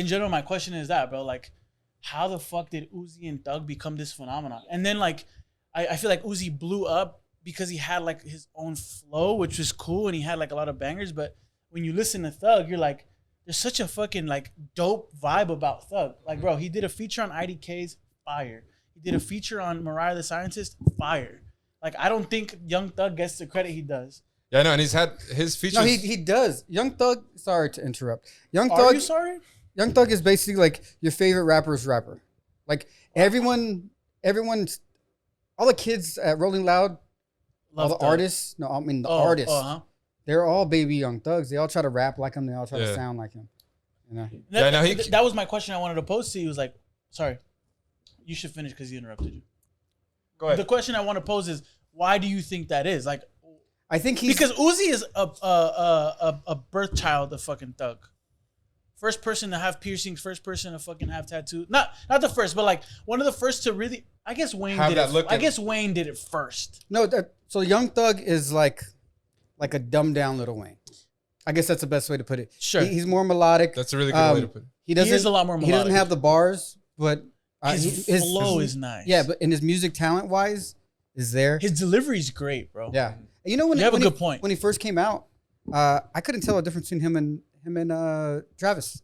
in general, my question is that, bro, like, how the fuck did Uzi and Thug become this phenomenon? And then like, I feel like Uzi blew up because he had like his own flow, which was cool, and he had like a lot of bangers. But when you listen to Thug, you're like, there's such a fucking like dope vibe about Thug. Like, bro, he did a feature on IDK's fire. He did a feature on Mariah the Scientist, fire. Like, I don't think Young Thug gets the credit he does. Yeah, no, and he's had his features. No, he does. Young Thug. Sorry to interrupt. Young Thug. Are you sorry? Young Thug is basically like your favorite rapper's rapper. Like everyone, all the kids at Rolling Loud, all the artists. No, I mean the artists. They're all baby Young Thugs. They all try to rap like him. They all try to sound like him. You know. That was my question I wanted to pose to you. Was like, sorry, you should finish because he interrupted you. Go ahead. The question I want to pose is, why do you think that is? Like, I think he's because Uzi is a birth child of fucking Thug. First person to have piercings, first person to fucking have tattoos. Not the first, but like one of the first to really. I guess Wayne did it. I guess Wayne did it first. No, so Young Thug is like a dumbed down Lil Wayne. I guess that's the best way to put it. Sure, he's more melodic. That's a really good way to put it. He is a lot more melodic. He doesn't have the bars, but his flow is nice. Yeah, but in his music talent wise, is there. His delivery is great, bro. Yeah, you know you have a good point. When he first came out, I couldn't tell a difference between him and Travis.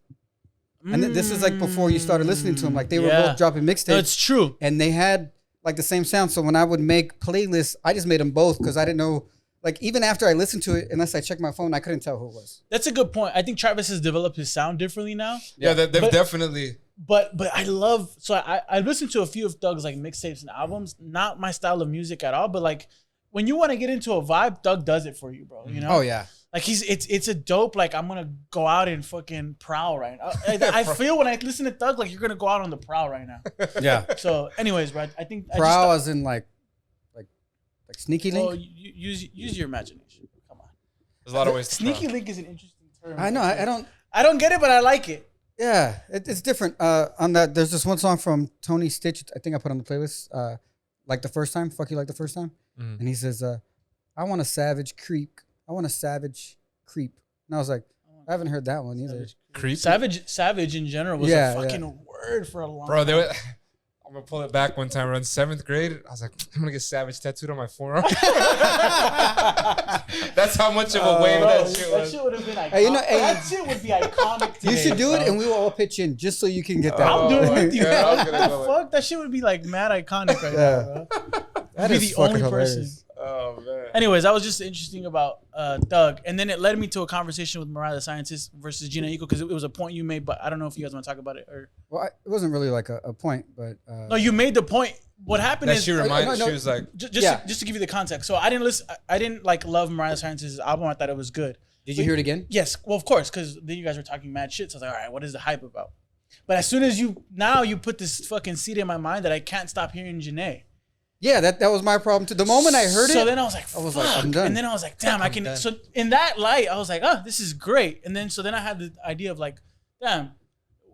And this is like before you started listening to him. Like they were both dropping mixtapes. No, it's true. And they had like the same sound. So when I would make playlists, I just made them both because I didn't know. Like even after I listened to it, unless I checked my phone, I couldn't tell who it was. That's a good point. I think Travis has developed his sound differently now. Yeah, they've definitely. But I love. So I listened to a few of Thug's like mixtapes and albums. Not my style of music at all. But like when you want to get into a vibe, Thug does it for you, bro. You know? Oh yeah. Like it's a dope, like I'm gonna go out and fucking prowl right now. I feel when I listen to Thug, like you're gonna go out on the prowl right now. Yeah. So anyways, bro, I think prowl as in like sneaky link. Oh, use your imagination. Come on. There's a lot of ways to sneaky link is an interesting term. I know. I don't get it, but I like it. Yeah, it's different. On that, there's this one song from Tony Stitch. I think I put on the playlist. Like the first time, fuck you like the first time, and he says, "I want a savage creep. I want a savage creep." And I was like, I haven't heard that one either. Creep? Savage in general was a fucking word for a long time. Bro, I'm going to pull it back one time around 7th grade. I was like, I'm going to get savage tattooed on my forearm. That's how much of a wave that shit was. That shit would have been iconic. That shit would be iconic today. You should do it and we will all pitch in just so you can get that. I'll do it with you. What the fuck? That shit would be like mad iconic right now, bro. That is the only person. Oh, man. Anyways, that was just interesting about Thug. And then it led me to a conversation with Mariah the Scientist versus Gina Eagle because it was a point you made, but I don't know if you guys want to talk about it. Or well, it wasn't really like a point, but... no, you made the point. What happened is... She was like... Just to give you the context. So I didn't like love Mariah the Scientist's album. I thought it was good. Did you hear it again? Yes. Well, of course, because then you guys were talking mad shit. So I was like, all right, what is the hype about? But as soon as you put this fucking seed in my mind that I can't stop hearing Janae. Yeah, that was my problem too. The moment I heard it, so then I was like, fuck. I'm done. And then I was like, damn, I can. Done. So in that light, I was like, oh, this is great. And then I had the idea of like, damn,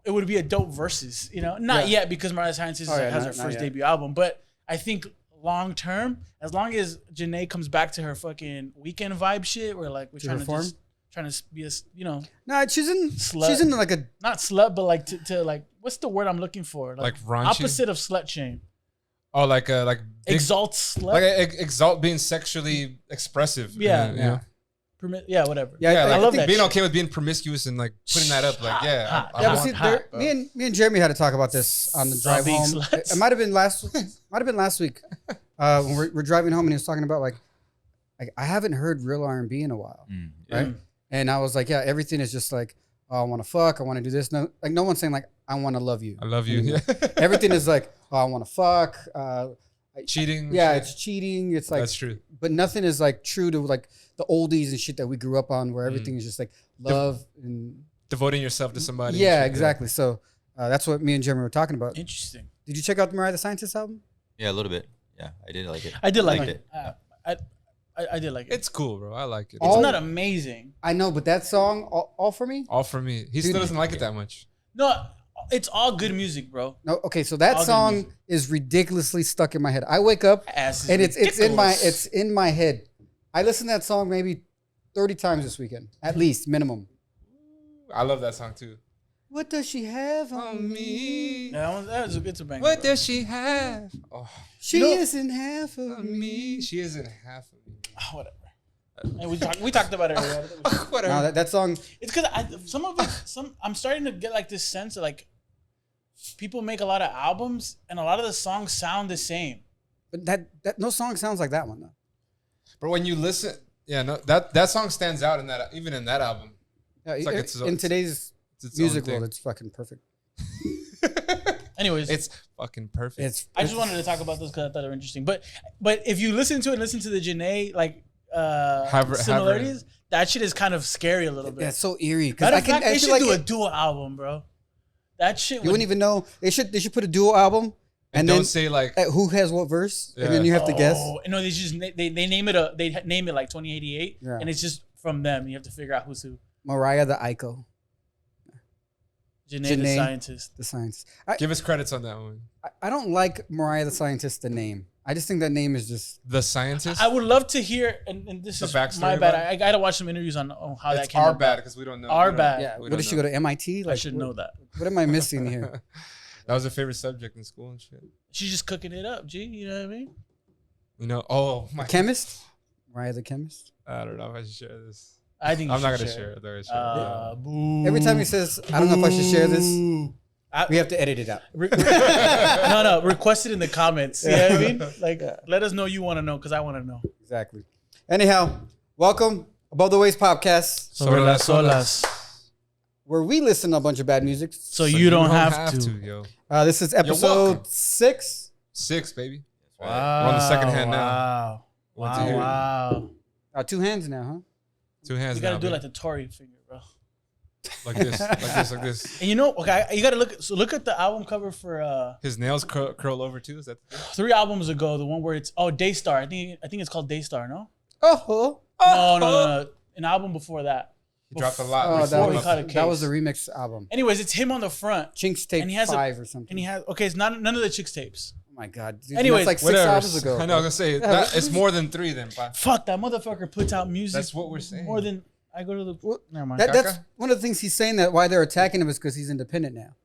it would be a dope versus, you know, not yet because Mariah the Scientist has her first debut album, but I think long term, as long as Janae comes back to her fucking weekend vibe shit, where like we're trying to be a, you know, no, she's in like a not slut, but like to like what's the word I'm looking for? Like raunchy? Opposite of slut shame. Oh, like exalt slut. Like exalt being sexually expressive. Yeah. Whatever. Yeah, I love that. Being shit. okay with being promiscuous and like putting that up, like me and Jeremy had to talk about this on the drive home. It might have been last week when we're driving home and he was talking about like I haven't heard real R&B in a while, right? And I was like, yeah, everything is just like, oh, I want to fuck, I want to do this. No, like no one's saying like I want to love you. I love you. Yeah. Everything is like, oh, I want to fuck. Cheating. Yeah, it's cheating. It's like that's true. But nothing is like true to like the oldies and shit that we grew up on, where everything is just like love and devoting yourself to somebody. Yeah, exactly. So that's what me and Jeremy were talking about. Interesting. Did you check out the Mariah the Scientist album? Yeah, a little bit. Yeah, I did like it. I did like it. I did like it. It's cool, bro. I like it. It's not amazing. I know, but that song, All For Me? All For Me. He still doesn't like it that much. No, it's all good music, bro. No, okay, so that song is ridiculously stuck in my head. I wake up and it's in my head. I listened to that song maybe 30 times this weekend, at least, minimum. I love that song too. What does she have on me? Yeah, it's a banger. What bro. does she have? Oh, She isn't half of on me. me. She isn't half of me. Oh, whatever. And we talked about it earlier. Whatever. No, that song. It's because I'm starting to get like this sense of like people make a lot of albums and a lot of the songs sound the same. But that no song sounds like that one though. But when you listen, yeah, no, that song stands out in that, even in that album. Yeah, It's like it's in today's its music own thing. world, it's fucking perfect. Anyways, It's fucking perfect. I just wanted to talk about this because I thought they were interesting. But if you listen to the Janae like similarities, that shit is kind of scary a little bit. Yeah, it's so eerie. Matter I of fact, they should like do a dual album, bro. That shit. You wouldn't even know. They should put a dual album and then don't say like who has what verse, Yeah. and then you have to guess. No, they name it like 2088, Yeah. and it's just from them. You have to figure out who's who. Mariah the Ico, Janae the Janae. scientist. the scientist. give us credits on that one. I don't like Mariah the Scientist, the name. I just think that name is just. The scientist. I would love to hear, and this The is backstory my bad. about it? I gotta watch some interviews on how that It's came our about. bad because we don't know. Our We don't- bad. Yeah. we What don't did she know. go to MIT? I should know that. What am I missing here? That was a favorite subject in school and shit. She's just cooking it up, G. You know what I mean? You know? Oh my. Chemist? Mariah the chemist? I don't know if I should share this. I think I'm you not should gonna share it. I'm not gonna share it. Boo. Every time he says, I don't know if I should share this, I- we have to edit it out. no, request it in the comments. You know what I mean? Like, let us know you want to know because I want to know. Exactly. Anyhow, welcome Above the Waist Podcast, Sobre las olas. where we listen to a bunch of bad music. So you don't have to. yo. This is welcome. episode 6. 6, baby. Wow. We're on the second hand now. Wow. One, two. Wow. 2 hands now, huh? 2 hands You gotta now, do it baby. like the Tory finger, bro. Like this, like this, like this. And you know, okay, you gotta look at the album cover for His nails curl over too. Is that the thing? 3 albums ago. The one where it's Daystar. I think it's called Daystar. No. Oh, No. An album before that. He dropped a lot. oh Before before he caught a that was the case. remix album. Anyways, it's him on the front, Chinks Tape And he has 5 or something. and he has it's not none of the Chicks tapes. Oh my God. Dude, Anyways, that's like 6 Whatever. albums ago. I know. I was gonna say that, it's more than 3 then. Pa. Fuck, that motherfucker puts out music. That's what we're saying. More than I go to the. Well, Never mind. That's Kaka? one of the things he's saying, that why they're attacking him is because he's independent now.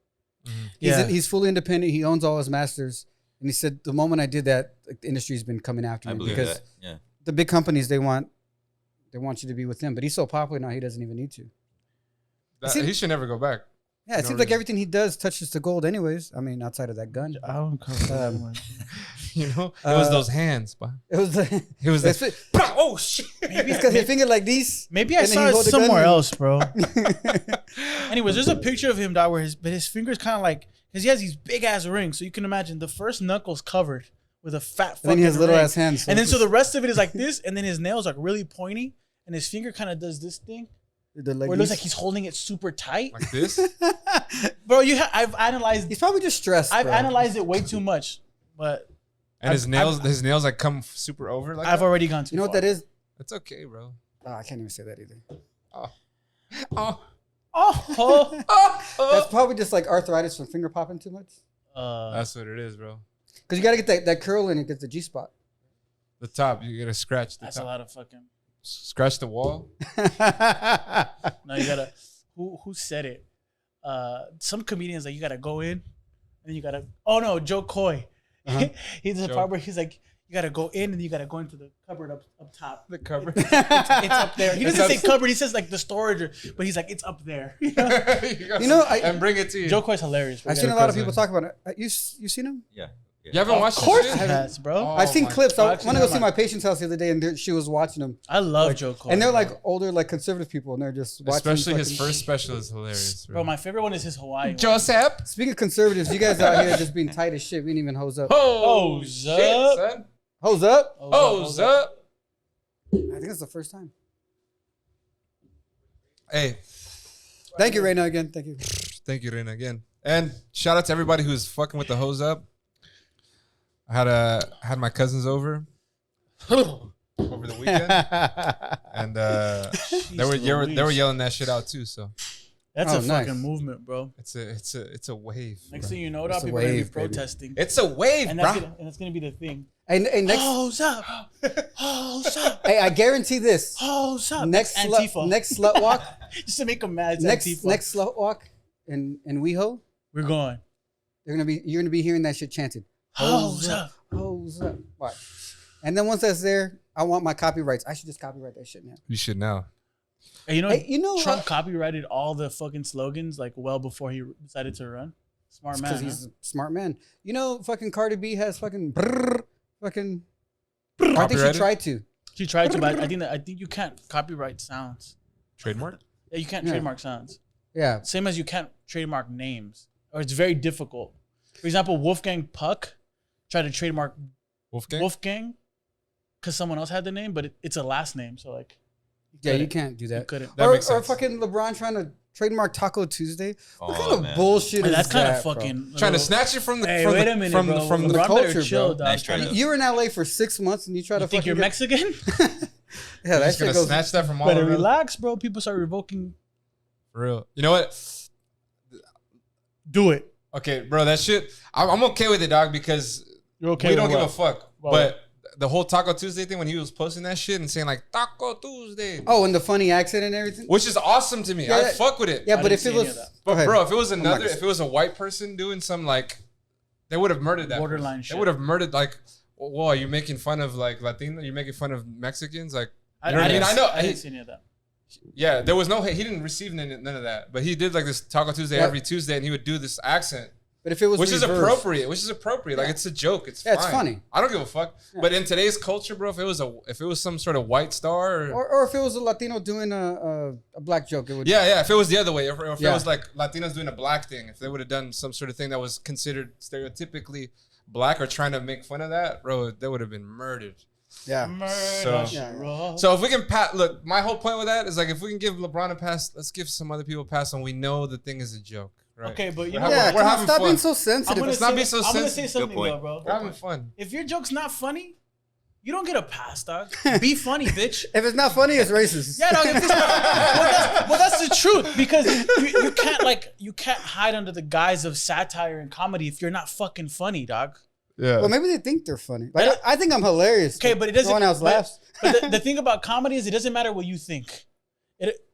Yeah. He's fully independent. He owns all his masters. And he said, the moment I did that, like, the industry's been coming after I me believe because that. Yeah. the big companies, they want you to be with them. But he's so popular now, he doesn't even need to. He should never go back. Yeah, it No seems like reason. everything he does touches to gold anyways. I mean, outside of that gun. album cover. You know, it was those hands. Pa. It was the... It was It's the. oh, shit. Maybe it's because he fingered like these. Maybe I and then saw he it hold the gun somewhere and- else, bro. Anyways, there's a picture of him dog where his fingers kind of like because he has these big ass rings, so you can imagine the first knuckles covered with a fat fucking And then he has little ring. ass hands. And then it's so the rest of it is like this, and then his nails are really pointy, and his finger kind of does this thing the where it looks like he's holding it super tight. Like this? Bro, I've analyzed He's probably just stressed. I've bro. analyzed it way too much, but And his nails like come super over like I've that? already gone too You know far. what that is? It's okay, bro. Oh, I can't even say that either. Oh. Oh, That's probably just like arthritis from finger popping too much. That's what it is, bro. Because you got to get that curl in and get the G spot. The top, you gotta scratch the that's a top. lot of fucking. Scratch the wall. No, you gotta. Who said it? Some comedians like you gotta go in, and you gotta. Oh no, Joe Coy. He's the part where he's like, you gotta go in and you gotta go into the cupboard up top. The cover. It's up there. He doesn't say cupboard. He says like the storage, but he's like it's up there. You know? And bring it to you. Joe Coy's hilarious. Bro. I've seen a lot of people talk about it. You seen him? Yeah. You haven't watched Of course, this he shit? has, bro. Oh, I've seen my clips. I God. went to go see my patient's house the other day, and she was watching them. I love Joe Coy, And they're bro. like older, like conservative people, and they're just watching. Especially his fucking- first special is hilarious, Bro, my favorite one is his Hawaii. one. Joseph. Speaking of conservatives, you guys out here just being tight as shit. We didn't even hose up. Oh, Shit, shit, son. Hose up? Hose up. I think it's the first time. Hey, Thank you, Rideaux, again. Thank you. thank you, Reina, again. And shout out to everybody who's fucking with the hose up. I had my cousins over the weekend, and they were yelling that shit out too. So That's Oh, a nice. fucking movement, bro. it's a wave. Next bro. thing you know, It's a people are gonna be wave, baby. protesting, It's a wave, and bro. that's gonna be the thing. Hey, next, Hose up, hose up, hey, I guarantee this. hose up. Next Antifa. slut walk. Just to make them mad. It's next Antifa. slut walk in WeHo, We're going. you're gonna be hearing that shit chanted. Hose up. Hose up. Watch. And then once that's there, I want my copyrights. I should just copyright that shit now. You should know. Hey, you know, Hey, Trump copyrighted all the fucking slogans like well before he decided to run. Smart man. Because he's a smart man. You know, fucking Cardi B has fucking fucking. I think she Copyrighted? tried to. She tried to, but I think you can't copyright sounds. Trademark? Yeah, you can't Yeah. trademark sounds. Yeah. Same as you can't trademark names, or it's very difficult. For example, Wolfgang Puck tried to trademark Wolfgang? Wolfgang because someone else had the name, but it's a last name, so like. Yeah, you couldn't. can't do You that. couldn't. That Or makes sense. fucking LeBron trying to trademark Taco Tuesday. What Oh, kind of man. bullshit Hey, is that's kind of that, bro? fucking. Trying to snatch it from the Hey, from wait the, a minute, from, bro. from the LeBron culture, better chill, bro. dog. Nice try, though. You were in LA for 6 months and you try to You think fucking you're Mexican? Yeah, that Just shit gonna goes. snatch that from all Better of them. relax, bro. People start revoking. For real. You know what? Do it. Okay, bro, that shit. I'm okay with it, dog, because You're okay. we don't with give a what? fuck. Well, But the whole Taco Tuesday thing, when he was posting that shit and saying like Taco Tuesday, Oh, and the funny accent and everything. which is awesome to me. Yeah, I that- fuck with it. Yeah, I but didn't if see it any was, of that. Go But ahead. bro, if it was not another, gonna- if it was a white person doing some like, they would have murdered that Borderline person. shit. They would have murdered like, whoa, are you making fun of like Latino? You're making fun of Mexicans? Like, you know what I mean? I know. I didn't see any of that. Yeah, there was no. He didn't receive none of that. But he did like this Taco Tuesday Yeah. every Tuesday, and he would do this accent. but if it was Which is reversed- appropriate. Like it's a joke. It's Yeah, fine. it's funny. I don't give a fuck. Yeah. But in today's culture, bro, if it was some sort of white star, or if it was a Latino doing a black joke, it would. yeah, if it was the other way, or if Yeah. it was like Latinos doing a black thing, if they would have done some sort of thing that was considered stereotypically black or trying to make fun of that, bro, they would have been murdered. Yeah. So- Yeah. So if we can look, my whole point with that is like if we can give LeBron a pass, let's give some other people a pass, and we know the thing is a joke, right? Okay, but you We're know having- what? Yeah, we're come on, having stop fun. being so I'm sensitive. gonna Let's not say, be so I'm gonna say sensitive. something point. though, bro. We're having fun. If your joke's not funny, you don't get a pass, dog. Be funny, bitch. If it's not funny, it's racist. Yeah, dog. If this, well, that's the truth because you can't hide under the guise of satire and comedy if you're not fucking funny, dog. Yeah. Well, maybe they think they're funny. Like, Yeah. I think I'm hilarious. Okay, but it doesn't. No one else but- laughs. But the thing about comedy is it doesn't matter what you think.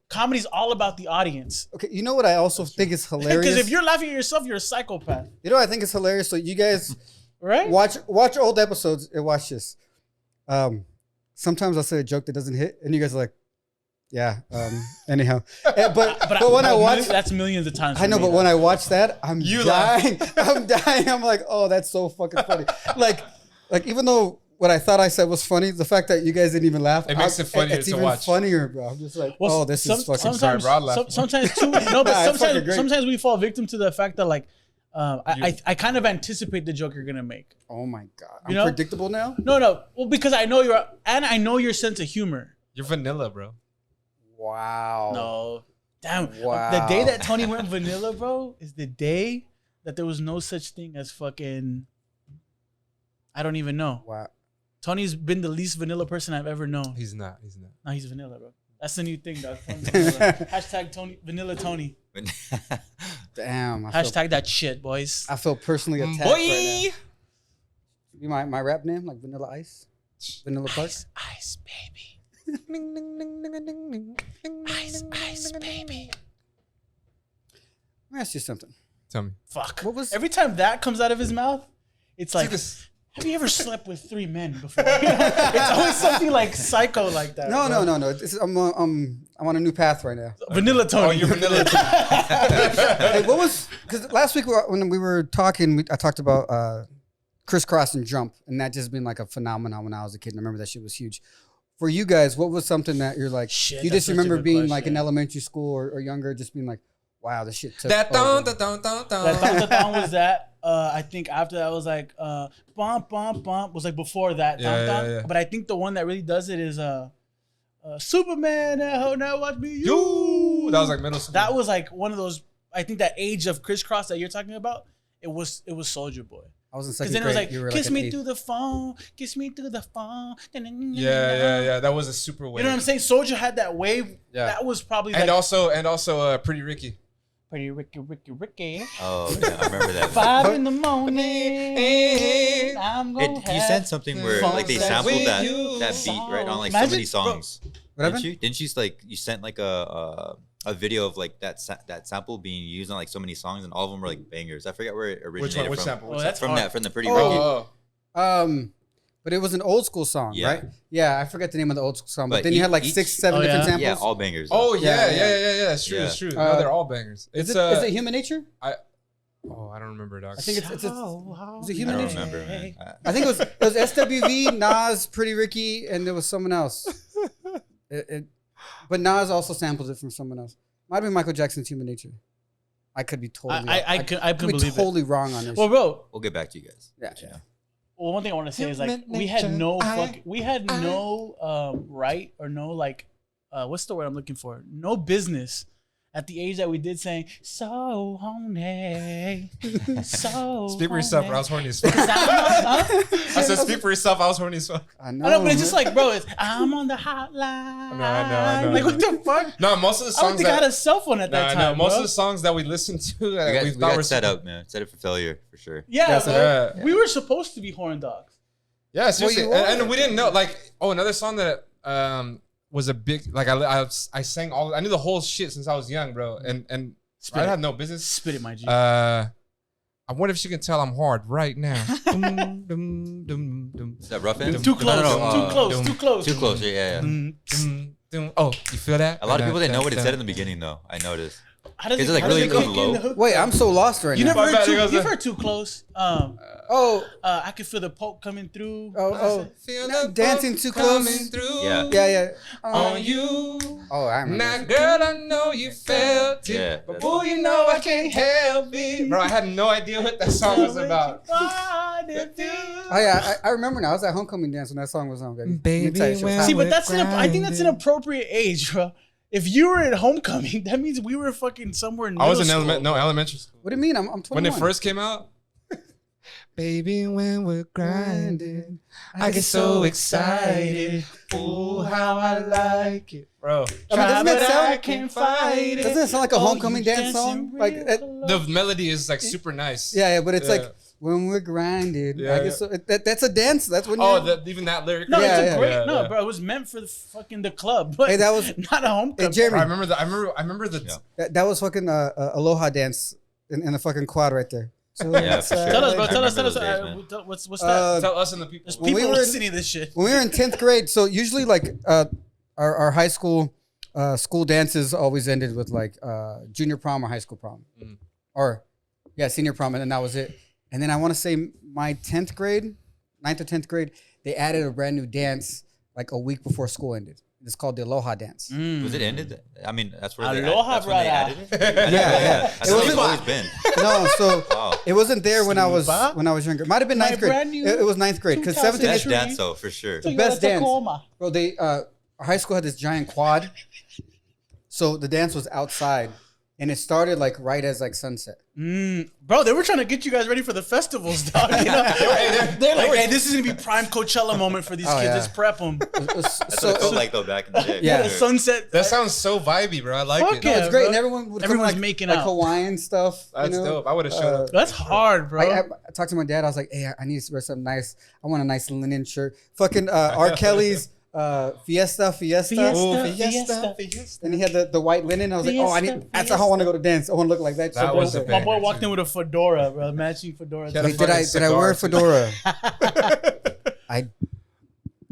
Comedy's all about the audience. Okay, you know what I also think is hilarious? Because if you're laughing at yourself, you're a psychopath, You know what I think is hilarious? So you guys right? watch old episodes and watch this. Sometimes I'll say a joke that doesn't hit, and you guys are like, yeah. Anyhow, but when I watch, that's millions of times. I know, but when I watch that, I'm You dying. I'm dying. I'm like, oh, that's so fucking funny. like even though what I thought I said was funny, the fact that you guys didn't even laugh, It makes it funnier it's to even watch. funnier, bro. I'm just like, oh, this is fucking. sorry, bro, I laughed. sometimes too. No, but Nah, it's fucking great. sometimes we fall victim to the fact that like, I kind of anticipate the joke you're gonna make. Oh my god, I'm You know? predictable now. No. Well, because I know your sense of humor. You're vanilla, bro. Wow. No, damn. Wow. The day that Tony went vanilla, bro, is the day that there was no such thing as fucking. I don't even know. Wow. Tony's been the least vanilla person I've ever known. He's not. No, he's vanilla, bro. That's the new thing, dog. Hashtag Tony, Vanilla Tony. Damn. Hashtag that shit, boys. I feel personally attacked right now. Be my rap name, like Vanilla Ice, Vanilla Park. Ice, baby. Ice, baby. Let me ask you something. Tell me. Fuck. What was- Every time that comes out of his mouth, it's like, this. have you ever slept with 3 men before? It's always something like psycho like that. No, bro. no. I'm on a new path right now. Vanilla Tony. Oh, you're vanilla. Hey, what was? Because last week when we were talking, I talked about crisscross and jump, and that just being like a phenomenon when I was a kid. And I remember that shit was huge. For you guys, what was something that you're like? Shit, you that's just such a remember good being like question. in elementary school or younger, just being like, wow, this shit took That over. don, don, don, don. That thong was that. I think after that was like bump was like before that. Yeah. But I think the one that really does it is Superman. Now watch me. You. That was like middle school. That was like one of those. I think that age of crisscross that you're talking about. It was Soldier Boy. I was in Because second then it was grade. like, You were kiss like an me eighth. through the phone, kiss me through the phone. Yeah. That was a super wave. You know what I'm saying? Soldier had that wave. Yeah. That was probably And like also, Pretty Ricky. pretty Ricky. Oh, yeah, I remember that. 5 in the morning. I'm gonna You sent something where like they Fun sampled sex that with you. beat right on like Imagine- so many songs. What happened? Didn't you? Didn't you like you sent like a a video of like that sample being used on like so many songs, and all of them were like bangers. I forget where it originated Which from. sample? Oh, that's From hard. that, from the Pretty Ricky. But it was an old school song, Yeah. right? Yeah, I forget the name of the old school song, but But then you had like each- 6-7 different samples. Yeah, all bangers. Oh Yeah, yeah. It's true. Yeah. It's true. Uh, No, they're all bangers. Is It's it Human Nature? Oh, I don't remember, dog. I think it's was it I Human don't Nature? remember, man. I think it was SWV, Nas, Pretty Ricky, and there was someone else. But Nas also samples it from someone else. Might have been Michael Jackson's Human Nature. I could be totally. I could can be believe totally wrong on this. Well, bro. We'll get back to you guys. Yeah. Well, one thing I want to say is like we had no right or no like what's the word I'm looking for? No business at the age that we did saying so horny, so. Speak for yourself, bro. I was horny as fuck. Huh? I said, speak for yourself. I was horny as fuck. I know. I know, but it's just like, bro, it's I'm on the hotline. I know. Like, what the fuck? No, most of the I don't songs think I had a cell phone at that time. most bro. of the songs that we listened to, We we got, thought were set up, man. Set up for failure for sure. Yeah, Yes, bro. yeah. We were supposed to be horn dogs. Yeah, seriously, Well, you and are. we didn't know. Like, another song that was a big like I sang all. I knew the whole shit since I was young, bro. And Spit I it. had no business. Spit it, my G. I wonder if she can tell I'm hard right now. Dum, dum, dum, dum, Is that rough end? Too close. No, Too close. dum, Too close. Too close. Yeah. Mm. dum. Oh, you feel that? A lot of people didn't know what it said in the beginning, though. I noticed. How does Is it it, like, how does really, it really kick in the low? hook? Wait, I'm so lost right You now. never My heard bad, too, it goes you've like- heard Too Close. Oh, I can feel the poke coming through. oh. Feel Not the dancing boat too close. coming through. Yeah. Yeah. On you. Oh, I remember. Now, girl, I know you felt it, Yeah, but that's- boy, you know I can't help it. Bro, I had no idea what that song was about. Oh yeah, I remember now. I was at homecoming dance when that song was on, baby. Baby, Let me tell you, she was when- hot. See, but we're that's I think that's an grinding. appropriate age, bro. If you were at homecoming, that means we were fucking somewhere in I was in middle school. elementary school. What do you mean? I'm 21. When it first came out. Baby, when we're grinding, I get so excited. Ooh, how I like it, bro. I mean, doesn't But it sound? I can't fight it. Doesn't it sound like a Oh, homecoming you dance song? dancing Like, real The melody is like super nice. yeah, but it's Yeah. like when we're grinding. Yeah, I guess so, that's a dance. That's when. Oh, you're- even that lyric. No, Yeah, it's a yeah. great Yeah. bro. It was meant for the fucking the club, but Hey, that was- not a homecoming. Hey, Jeremy. I remember the. Yeah. that was fucking Aloha dance in the fucking quad right there. So Yeah, for sure. Tell us, bro. I Tell us. remember Tell us. those days, man. What's that? Tell us and the people. There's when we people were in- listening to this shit. when we were in 10th grade, so usually like our high school school dances always ended with like junior prom or high school prom, or senior prom, and then that was it. And then I want to say my 10th grade, 9th or 10th grade, they added a brand new dance like a week before school ended. It's called the Aloha dance. Was it ended? I mean, that's where Aloha, that's when they brother. added it. I didn't know Yeah. that. I It thought it's wasn't- always been. No, so Wow. it wasn't there when I was Siba? younger. Might have been My 9th grade. brand new It was 9th grade because 7th and 8th That's Tree. dance though, for sure. The best dance. Tacoma. Bro, they our high school had this giant quad, so the dance was outside, and it started like right as like sunset. Bro, they were trying to get you guys ready for the festivals, dog. You know? They're like, hey, this is gonna be prime Coachella moment for these Oh, kids. yeah. Let's prep them. It was That's what it felt like though back in the day. Yeah. The for sure. sunset. That sounds so vibey, bro. I like Fuck it. yeah. it's great, bro. and everyone would Everyone's come like, making like out. Hawaiian stuff. That's you know? dope. I would have showed up. That's hard, bro. I talked to my dad. I was like, "Hey, I need to wear something nice. I want a nice linen shirt." Fucking R. Kelly's Fiesta. Fiesta. And he had the white linen. I was like, "Oh, I need. Fiesta, That's how I want to go to dance. I want to look like that." That So was dope. a My bang. boy walked in with a fedora, bro, matching fedora. Yeah, Wait, the did I wear a fucking cigar, fedora? I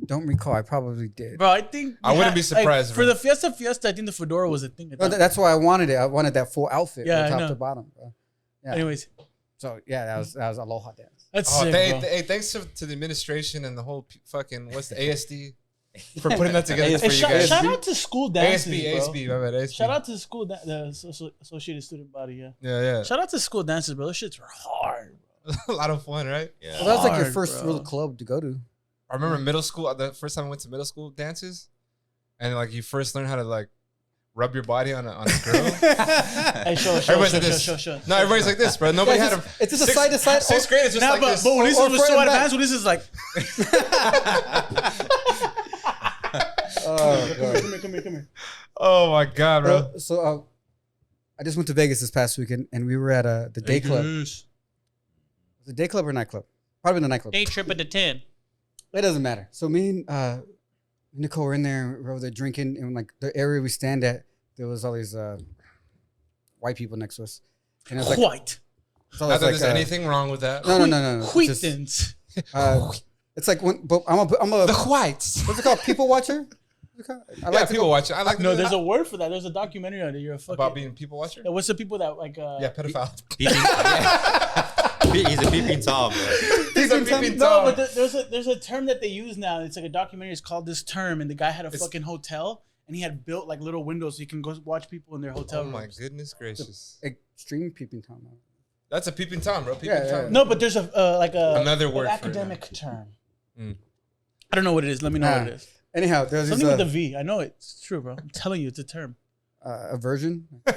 don't recall. I probably did. Bro, I think I wouldn't be surprised, for bro. the Fiesta, I think the fedora was a thing. At No, that that's why I wanted it. I wanted that full outfit, Yeah, from I top know. to bottom. Bro. Yeah. Anyways, So yeah, that was Aloha dance. that's Oh, sick, bro. hey, thanks to the administration and the whole fucking what's the ASD for putting that together Hey, for you guys. shout out to school dances, ASB, bro. my bad. ASB. Shout out to school, the Associated Student Body, yeah. Yeah, Shout out to school dances, bro. Those shits were hard, bro. a lot of fun, right? Yeah. Well, that was like your Hard, first bro. real club to go to. I remember middle school. The first time I went to middle school dances, and like you first learn how to like rub your body on a girl. Hey, show. Everybody's like this. No, everybody's like this, bro. Nobody Yeah, had it's just a side to side. Sixth grade is just Nah, like but this. when this Or was front so and back. advanced, when this is like, Oh, God. come here. Oh my god, bro. So I just went to Vegas this past weekend, and we were at the day club. The day club or nightclub? Probably the nightclub. Day trip at the 10. It doesn't matter. So me and Nicole were in there, we were over there drinking, and like the area we stand at, there was all these white people next to us, and it was like White. it's Not always that like, there's anything wrong with that. No. It's just, Wheatons. it's like when, but I'm a The whites. what's it called? People watcher. I Yeah, to people go- watch it. I like No, there's a word for that. There's a documentary on it. You're a fucking. about being people watcher. Yeah, what's the people that like? Yeah, pedophile. He's a peeping Tom. Bro. He's a peeping No, Tom. but there's a term that they use now. It's like a documentary. It's called this term, and the guy had a fucking hotel, and he had built like little windows so you can go watch people in their hotel Oh rooms. my goodness gracious. Extreme peeping Tom. That's a peeping Tom, bro. Peeping Yeah. Tom. No, but there's Another word an for it. academic term. Mm. I don't know what it is. Let me know what it is. Anyhow, there's Something this, with a V. I know it. It's true, bro. I'm telling you, it's a term. aversion. That's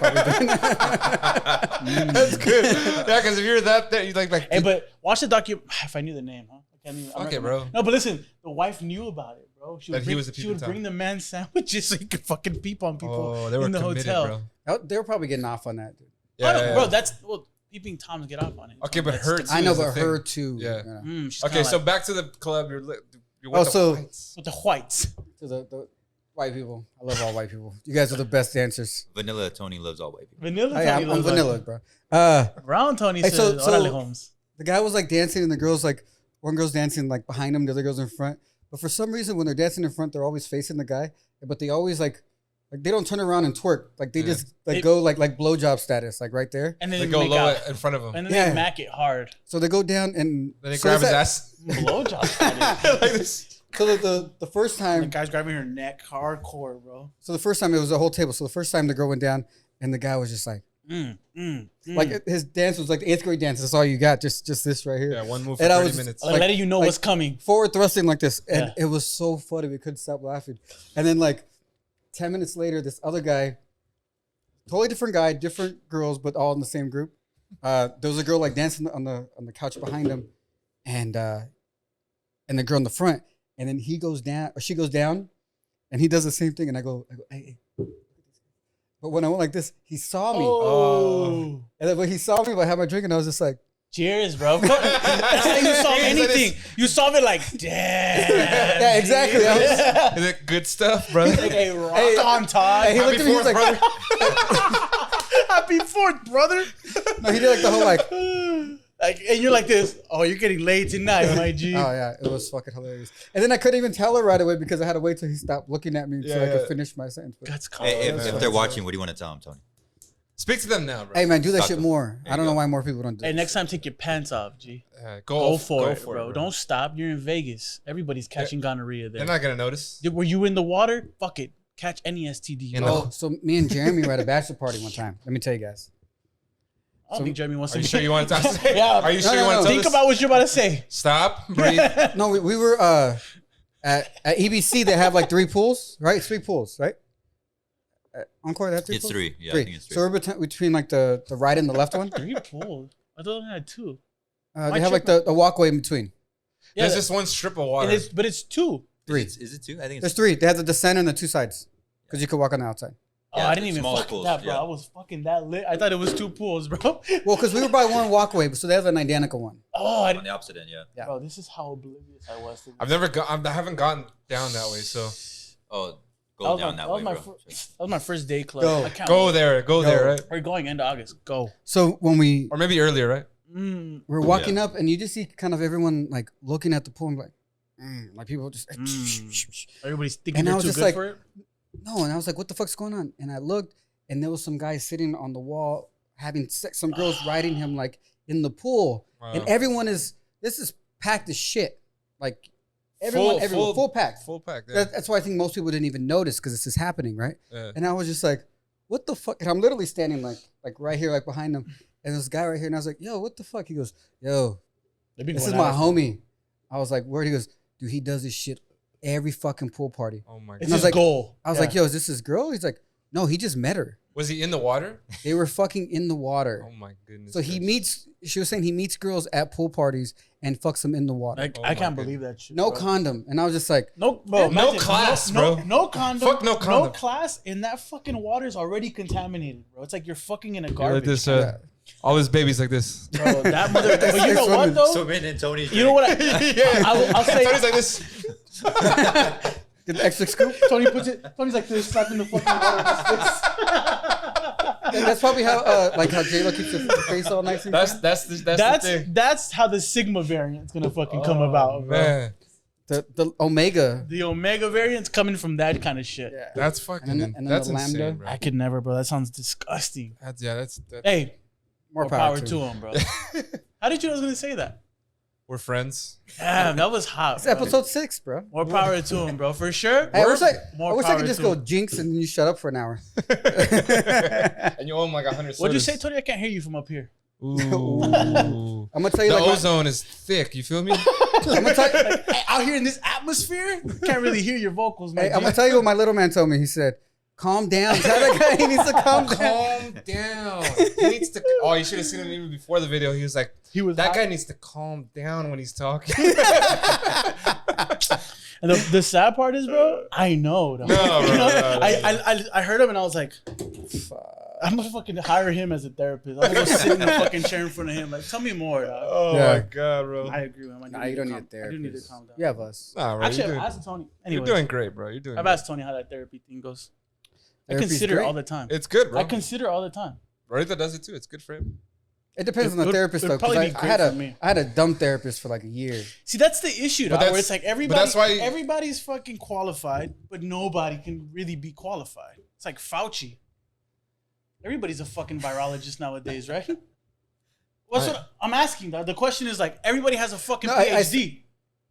good. Yeah, because if you're that, you like. Hey, but watch the if I knew the name, huh? I can't even. Fuck it, bro. No, but listen, the wife knew about it, bro. She would That he bring, was a she peeping would Tom. bring the man sandwiches so he could fucking peep on people Oh, they were in the committed, hotel. bro. They were probably getting off on that, dude. Yeah, Bro, that's peeping Toms get off on it. Okay, but That's her the- too. I know, is the but thing. her too. Yeah. she's Okay, kinda so like, back to the club. You're Oh, with so- the whites. with the whites. To the white people. I love all white people. You guys are the best dancers. VanillaTony loves all white people. Vanilla. I'm Tony vanilla, bro. Brown Tony Hey, says, so- "Órale, Holmes." The guy was like dancing, and the girls like one girl's dancing like behind him, the other girl's in front. But for some reason, when they're dancing in front, they're always facing the guy. But they always like they don't turn around and twerk. Like they just go like blowjob status, like right there. And then They they go make low out. in front of him. And then Yeah. they mac it hard. So they go down and Then they so grab is his that- ass. Blowjob. Like this. So the first The time, guy's grabbing her neck hardcore, bro. so the first time it was a whole table. So the first time the girl went down, and the guy was just like like his dance was like the 8th grade dance. That's all you got, just this right here. Yeah, one move for And I 30 was- minutes. Like, like- letting you know like- what's coming. Forward thrusting like this, and Yeah. it was so funny. We couldn't stop laughing. And then like 10 minutes later, this other guy, totally different guy, different girls, but all in the same group. There was a girl like dancing on the couch behind him, and the girl in the front. And then he goes down, or she goes down, and he does the same thing. And I go, hey. But when I went like this, he saw me. Oh. And then when he saw me, I had my drink, and I was just like, Cheers, bro. That's how you solve anything. You solve it like, damn. yeah, exactly. I was, Is it good stuff, bro? Like a rock on, Todd. and he looked at me, he was like, brother. Happy 4th, brother. no, he did like the whole like, Like, and you're like this. Oh, you're getting laid tonight, my G. oh yeah, it was fucking hilarious. And then I couldn't even tell her right away because I had to wait till he stopped looking at me so I Yeah, could yeah. finish my sentence. But, That's cool. Hey, That's if cool. they're watching, what do you want to tell them, Tony? Speak to them now, bro. hey man, do that Stop shit them. more. There I don't you know go. why more people don't do Hey, it. next time take your pants off, G. Go For it, bro. Don't stop. You're in Vegas. Everybody's catching gonorrhea there. They're not gonna notice. Were you in the water? Fuck it. Catch any STD. In bro. the- Oh, so me and Jeremy were at a bachelor party one time. Let me tell you guys. I don't think Jeremy wants Are to you be. sure you want to talk? Yeah. Are you sure No, you want to no, tell Think this? about what you're about to say. Stop. Breathe. No, we were at EBC. They have like 3 pools, right? It's 3 pools, right? Encore, that 3 It's pools? 3. Yeah, I think it's 3. So we're between like the right and the left one. 3 pools. I thought I had 2. They have like the walkway in between. Yeah, There's just one strip of water. but it's 2. 3. Is it 2? I think There's it's 3. They have the center and the 2 sides because you could walk on the outside. Oh, Yeah, I didn't the even smaller fuck pools, that, bro. yeah. I was fucking that lit. I thought it was 2 pools, bro. Well, because we were by one walkway, so they have an identical one. Oh, I on didn't. the opposite end, yeah. Yeah. Bro, this is how oblivious I was. To I've never gone. I haven't gone down that way. So Oh, that go was down my, that way, bro. that was my first day club. Go. I can't go wait. there. Go there. Right. We're going end of August. Go. So when we Or maybe earlier, right? we're walking up, and you just see kind of everyone like looking at the pool, and like people just Everybody's thinking And I they're was too just good like- for it. no, and I was like, what the fuck's going on? And I looked, and there was some guy sitting on the wall having sex, some girls riding him like in the pool, and everyone this is packed as shit, like everyone, full packed. Full pack. Yeah. That's why I think most people didn't even notice because this is happening, right? Yeah. And I was just like, what the fuck? And I'm literally standing like right here, like behind him, and this guy right here, and I was like, yo, what the fuck? He goes, yo, They've been this is going my at it. homie. I was like, where? He goes, dude, he does this shit every fucking pool party. Oh my It's god. I was his like- goal. I was like, yo, is this his girl? He's like, no, he just met her. Was he in the water? They were fucking in the water. Oh my goodness. So he gracious. she was saying he meets girls at pool parties and fucks them in the water. Like, Oh I my can't goodness. believe that shit. No bro. condom. And I was just like, No, bro. No imagine, class, no, bro. No condom. Fuck no condom. No class, and that fucking water is already contaminated, bro. It's like you're fucking in a Yeah, garbage. like this. Yeah. All his babies like this. Bro, that mother. But you know what women. though? So Min and Tony. You know what? I'll say. Tony's like this. Get the extra scoop. Tony puts it. Tony's like this, slapping the fucking water with his face. That's probably how like how J-Lo keeps her face all nice and clean. That's the thing. That's how the Sigma variant's gonna fucking come about, bro. Man, The Omega. The Omega variant's coming from that kind of shit. Yeah. that's fucking. And then that's the Lambda. insane, bro. I could never, bro. That sounds disgusting. That's Hey, More power to him, bro. How did you know I was gonna say that? we're friends. Damn, that was hot. It's Bro. episode 6, bro. More power to him, bro, for sure. Hey, I wish I power could just to go him. jinx and you shut up for an hour. And you owe him like 100 sodas. What'd you say, Tony? I can't hear you from up here. Ooh. I'm gonna tell you The like ozone is thick. You feel me? I'm gonna tell you, Hey, out here in this atmosphere, can't really hear your vocals, man. hey, I'm gonna tell you what my little man told me. He said, "Calm down. Tell that guy he needs to calm down." Calm down. He needs to. Oh, you should have seen him even before the video. He was like, He was that hot. guy needs to calm down when he's talking. And the sad part is, bro, I know. Dog. No, bro, You know? no. I heard him and I was like, I'm gonna fucking hire him as a therapist. I'm gonna go sit in the fucking chair in front of him. Like, tell me more, dog. Oh Yeah. my god, bro. I agree with him. Nah, you don't need a I do therapist. need to calm down. You have us. Nah, bro. Actually, you're, I've doing, asked Tony. you're Anyways, doing great, bro. You're doing I've great. asked Tony how that therapy thing goes. I Therapy's consider great. all the time. It's good, bro. I consider all the time. Rorita does it too. It's good for him. It depends on the It would- therapist it though. would 'Cause probably be I great had for me. I had a dumb therapist for like a year. See, that's the issue, But dog, where that's- it's like but everybody, that's why- everybody's fucking qualified, but nobody can really be qualified. It's like Fauci. Everybody's a fucking virologist nowadays, right? What's what I'm asking, dog. The question is like, everybody has a fucking No, I- PhD.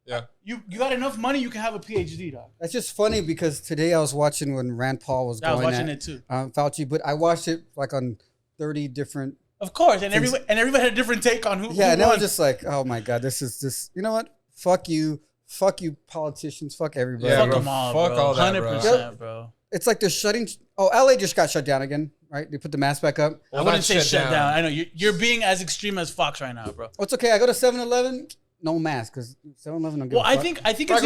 Yeah. You got enough money, you can have a PhD, dog. That's just funny because today I was watching when Rand Paul was Yeah, I was going watching at it too. Fauci, but I watched it like on 30 different. Of course, and everybody had a different take on who. Yeah, who and I won. was just like, oh my god, this is this. You know what? Fuck you, politicians, fuck everybody. Yeah, fuck bro. them all, Fuck bro. all that, bro. 100%, bro. It's like they're shutting. Oh, LA just got shut down again, right? They put the mask back up. I wouldn't say shut down. I know you're being as extreme as Fox right now, bro. Oh, it's okay. I go to 7-Eleven, no mask because 7-Eleven don't give Well, a I fuck. think Bro,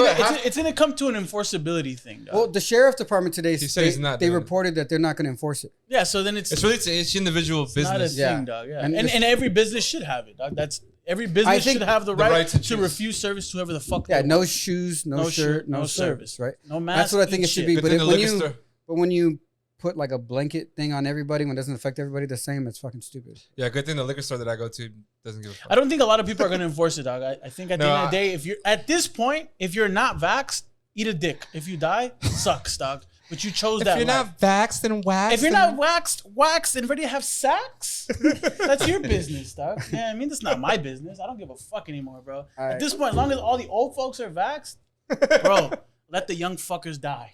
it's gonna come to an enforceability thing, dog. Well, the sheriff department today He said he's not they doing it. reported that they're not going to enforce it. Yeah, so then it's It's individual not a business. Yeah. thing, dog. Yeah, And and, this- and every business should have it, dog. That's every I business think should have the the right, right to to choose. refuse service to whoever the fuck. Yeah, they no want. shoes, no No shirt, shirt, no no service, right? No mask. That's what I think eat it should shit. be. But But then the when liquor you store. but when you put like a blanket thing on everybody when it doesn't affect everybody the same, it's fucking stupid. Yeah, good thing the liquor store that I go to doesn't give a fuck. I don't think a lot of people are gonna enforce it, dog. I think at the No, end of the day, if you're at this point, if you're not vaxxed, eat a dick. If you die, sucks, dog. But you chose that. life. vaxxed and waxed, If you're not waxed and ready to have sex, that's your business, dog. Yeah, I mean, that's not my business. I don't give a fuck anymore, bro. Alright. At this point, as long as all the old folks are vaxxed, bro, let the young fuckers die.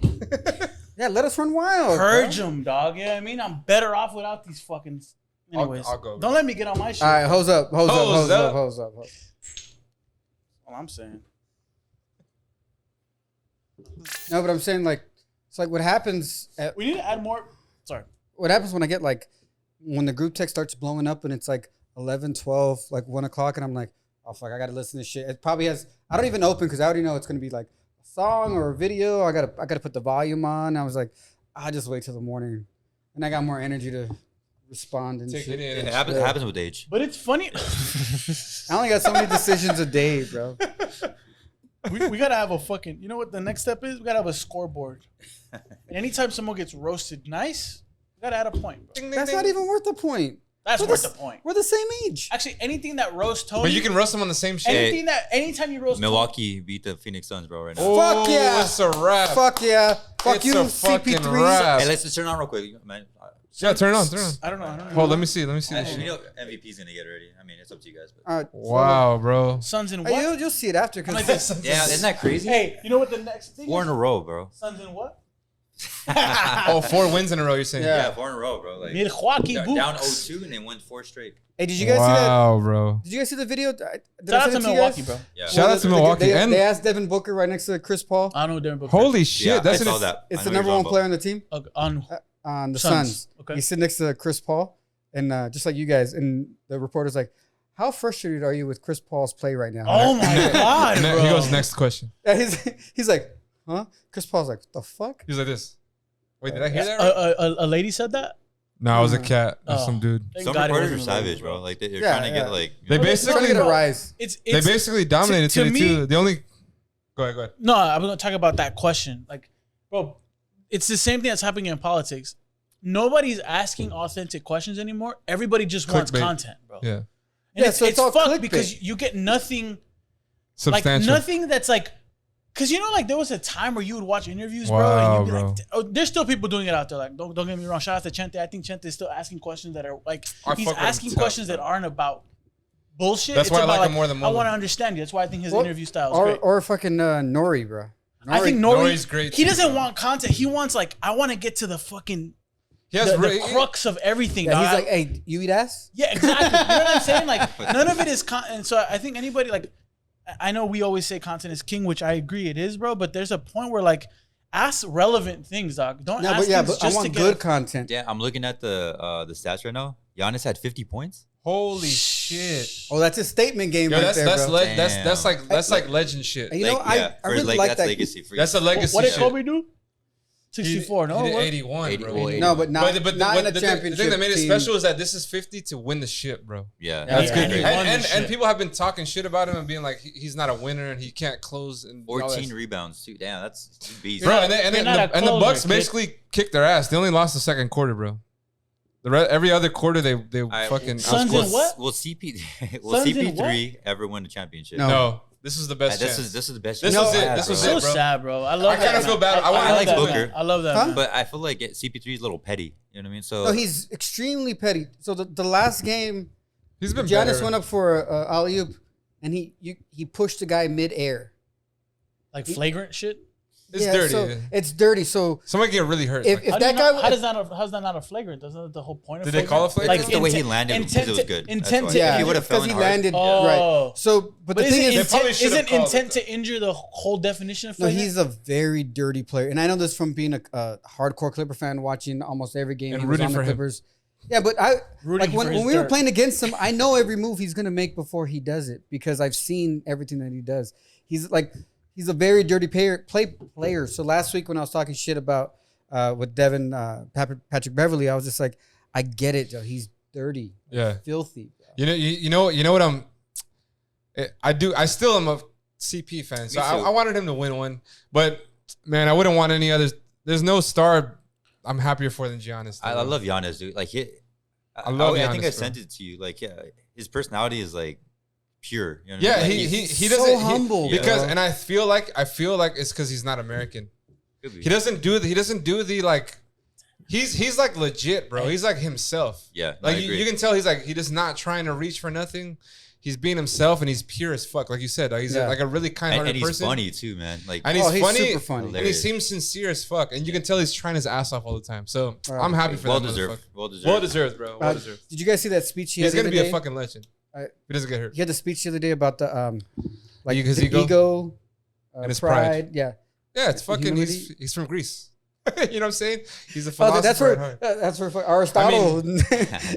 Yeah, let us run wild. Purge bro. them, dog. Yeah, I mean, I'm better off without these fucking. Anyways, I'll go. don't let me get on my shit. All right, hose up. Hose up. All I'm saying. No, but I'm saying like it's like what happens We need to add more. Sorry. what happens when I get like when the group text starts blowing up and it's like 11, 12, like 1 o'clock and I'm like, oh fuck, I gotta listen to this shit. It probably has I don't even open because I already know it's gonna be like a song or a video. I gotta put the volume on. I was like, I'll just wait till the morning. And I got more energy to respond and Take shit. it in. It happens with age. But it's funny. I only got so many decisions a day, bro. we gotta have a fucking. You know what the next step is? We gotta have a scoreboard. And anytime someone gets roasted nice, we gotta add a point, bro. That's not even worth the point. That's We're worth the- the point. We're the same age. Actually, anything that roasts Tony. But you can roast them on the same shit. anytime you roast Milwaukee beat the Phoenix Suns, bro, right now. Oh, Fuck yeah. It's a wrap. Fuck yeah. Fuck It's you, a fucking CP3. wrap. Hey, let's turn on real quick, man. Yeah, turn it on. Turn it on. I don't know. Hold, let me see. Let me see this You shit. know MVP's gonna get ready. I mean, it's up to you guys. But. All right. Wow, bro. Suns in Hey, what? you'll see it after. Cause Like this. Yeah, isn't that crazy? Hey, you know what the next thing 4 in is? a row, bro. Suns in what? Oh, 4 wins in a row, you're saying? Yeah. Yeah, 4 in a row, bro. Like Milwaukee down Bucks. 0-2 and they won 4 straight. Hey, did you guys see that? Wow, bro. Did you guys see the video? Did I Shout out send to it you Milwaukee, guys? bro. Yeah. Shout out to Milwaukee. They, And they asked Devin Booker right next to Chris Paul. I don't know Devin Booker. holy shit. Yeah, That's I saw an that. It's I the know number you're one talking player on the team On the Suns. Suns. Okay. He's sitting next to Chris Paul, and just like you guys, and the reporter's like, "How frustrated are you with Chris Paul's play right now?" Oh my god, And then bro. he goes, next question. Yeah, he's like, "Huh?" Chris Paul's like, "The fuck?" He's like this. Wait, did I hear that right? A lady said that. No, it was a cat. It was Oh. some dude. Thank Some God it reporters are wasn't a lady, savage, bro. Like they're Yeah, trying to yeah. get like. They Trying to basically get a bro. rise. It's they basically dominated to today me- too. The only Go ahead. No, I'm gonna talk about that question. Like, bro, it's the same thing that's happening in politics. Nobody's asking authentic questions anymore. Everybody just wants Clickbait. content, bro. Yeah. And Yeah, it's, so it's all fucked clickbait. because you get nothing, like Substantial. nothing that's like, because you know, like there was a time where you would watch interviews, bro, Wow, and you'd be bro. like, oh, there's still people doing it out there. Like, don't get me wrong. Shout out to Chente. I think Chente is still asking questions that are like, I he's fuck with him asking tough, questions that bro. aren't about bullshit. That's It's why I about, like him more than I Mullen. want to understand you. That's why I think his Well, interview style is great. Or fucking Nori, bro. I think Nori's great He too, doesn't bro. want content. He wants like, I want to get to the fucking He has the crux of everything. Yeah, dog. he's like, hey, you eat ass? Yeah, exactly. You know what I'm saying? Like, none of it is and so I think anybody, like, I know we always say content is king, which I agree it is, bro. But there's a point where like, ask relevant things, dog. Don't No, ask but yeah, things but I just to want get good content. Yeah, I'm looking at the stats right now. Giannis had 50 points. Holy shit. Oh, that's a statement game Yo, right that's there, that's bro. that's like legend shit. You know, Like, I for really like, like that's that. legacy for you. That's a legacy What did shit. Kobe do? 64, no? He did What? 81, 80, bro. well, 80. No, but not, not in a the championship thing that made it team. special is that this is 50 to win the shit, bro. Yeah, That's Yeah, good. and he And, won the and shit. people have been talking shit about him and being like, he's not a winner and he can't close. And all that 14 shit. rebounds too. Damn, that's beast. Bro, You're and not a the closer, Bucks kid. basically kicked their ass. They only lost the second quarter, bro. Every other quarter they right, fucking Suns outscored. in what? Will CP Suns in CP3 ever win the championship? No. No, this is the best This chance. is the best. This chance was we it. had, This was bro. it, So bro. sad, bro. I love I that. kinda feel bad. I love like that, Booker. man. I love that. Huh? man. But I feel like CP3 is a little petty. You know what I mean? So No, he's extremely petty. So the last game, He's been Giannis better. went up for a alley-oop, and he pushed the guy mid-air. Like flagrant shit. It's dirty. So it's dirty. So Somebody get really hurt. if, Like, if How do you that guy, not- how's that not a flagrant? Doesn't that the whole point of Did they flagrant? call it flagrant? it's the way he landed because it was good. That's Intent why. to yeah, If he would have fell because in he hard. landed Oh. right. So, but the But thing isn't is, probably should've isn't called intent it. to injure the whole definition of no, flagrant? he's a very dirty player, and I know this from being a hardcore Clipper fan, watching almost every game And he was rooting on the for him. Clippers. Yeah, but I Rooting like for when his we were dirt. playing against him, I know every move he's gonna make before he does it because I've seen everything that he does. He's a very dirty player. So last week when I was talking shit about with Devin Patrick Beverly, I was just like, I get it, Joe. He's dirty, yeah. filthy. Bro. You know what I still am a CP fan. So Me too. I wanted him to win one, but man, I wouldn't want any others. There's no star I'm happier for than Giannis. I love Giannis, dude. Like, I love I think Giannis, I bro. sent it to you. Like, yeah, his personality is like pure. You know what Yeah, I mean? Like, he he's- doesn't so humble, because bro. and I feel like it's because he's not American. could be. He doesn't do the like. He's like legit, bro. He's like himself. Yeah, Like I you agree. can tell he's just not trying to reach for nothing. He's being himself and he's pure as fuck. Like you said, he's Yeah. like a really kind-hearted and he's person. funny too, man. Like, And he's Oh, he's funny, super funny. and he Hilarious. seems sincere as fuck. And you can tell he's trying his ass off all the time. So Right. I'm happy for well that deserved. motherfucker. Well deserved. Well deserved, bro. Well deserved. Did you guys see that speech he had He's the gonna other be a day? fucking legend. If he doesn't get hurt. He had the speech the other day about the like His the ego? ego And his pride. Yeah. Yeah, it's fucking. Humility. He's from Greece. You know what I'm saying? He's a Oh, dude, philosopher. at heart. that's where Aristotle.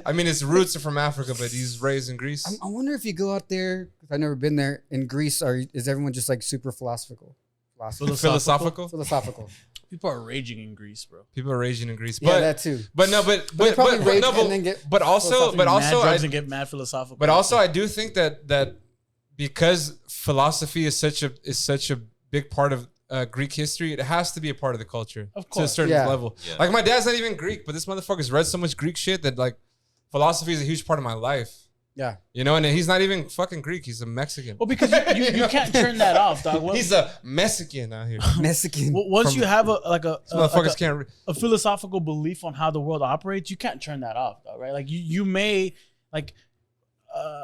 I mean, his roots are from Africa, but he's raised in Greece. I wonder if you go out there, 'cause I've never been there in Greece. Is everyone just like super philosophical? Philosophical. People are raging in Greece, bro. People are raging in Greece, Yeah, but that too. but they probably rage and then get but also Mad I drugs and get mad philosophical. but also I do think that because philosophy is such a big part of Greek history, it has to be a part of the culture Of to a course. certain Yeah. level. Yeah. Like my dad's not even Greek, but this motherfucker's read so much Greek shit that like philosophy is a huge part of my life. Yeah. You know, and he's not even fucking Greek. He's a Mexican. Well, because you can't turn that off, dog. Well, He's a Mexican out here. Mexican. once you have a These motherfuckers can't. a philosophical belief on how the world operates, you can't turn that off, though, right? Like you may like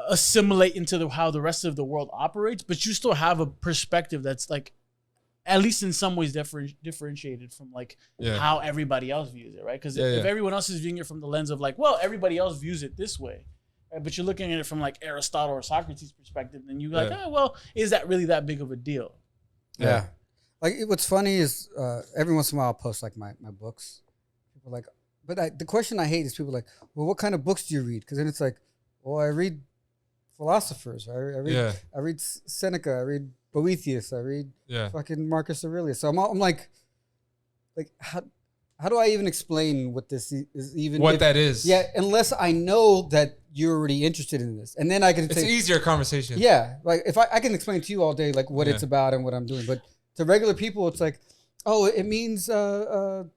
assimilate into how the rest of the world operates, but you still have a perspective that's like at least in some ways differentiated from like Yeah. how everybody else views it, right? Because Yeah, if yeah. everyone else is viewing it from the lens of like, well, everybody else views it this way, right? But you're looking at it from like Aristotle or Socrates' perspective, then you're like, Yeah. oh, well, is that really that big of a deal? Yeah. Like what's funny is every once in a while I'll post like my books. People are like, but the question I hate is people are like, well, what kind of books do you read? Because then it's like, well, I read philosophers. I read Seneca. I read Boethius. I read Yeah. fucking Marcus Aurelius. So I'm like how how do I even explain what this is even? What that is. Yeah, unless I know that you're already interested in this. And then I can It's say, easier conversation. yeah, like if I can explain to you all day, like what it's about and what I'm doing. But to regular people, it's like, oh, it means, like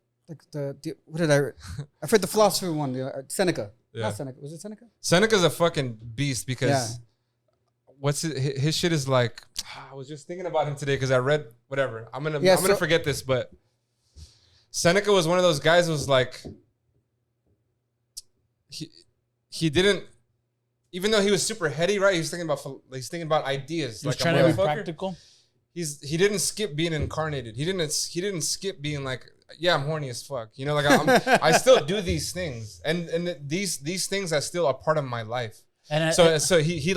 what did I forget the philosopher one, Seneca. Yeah. Not Seneca. Was it Seneca? Seneca's a fucking beast because his shit is like, I was just thinking about him today because I read whatever. I'm gonna forget this, but Seneca was one of those guys who was like, he didn't, even though he was super heady, right? He's thinking about ideas. He was trying to be practical. He didn't skip being incarnated. He didn't skip being like, yeah, I'm horny as fuck. You know, like I still do these things, and these things are still a part of my life. And so he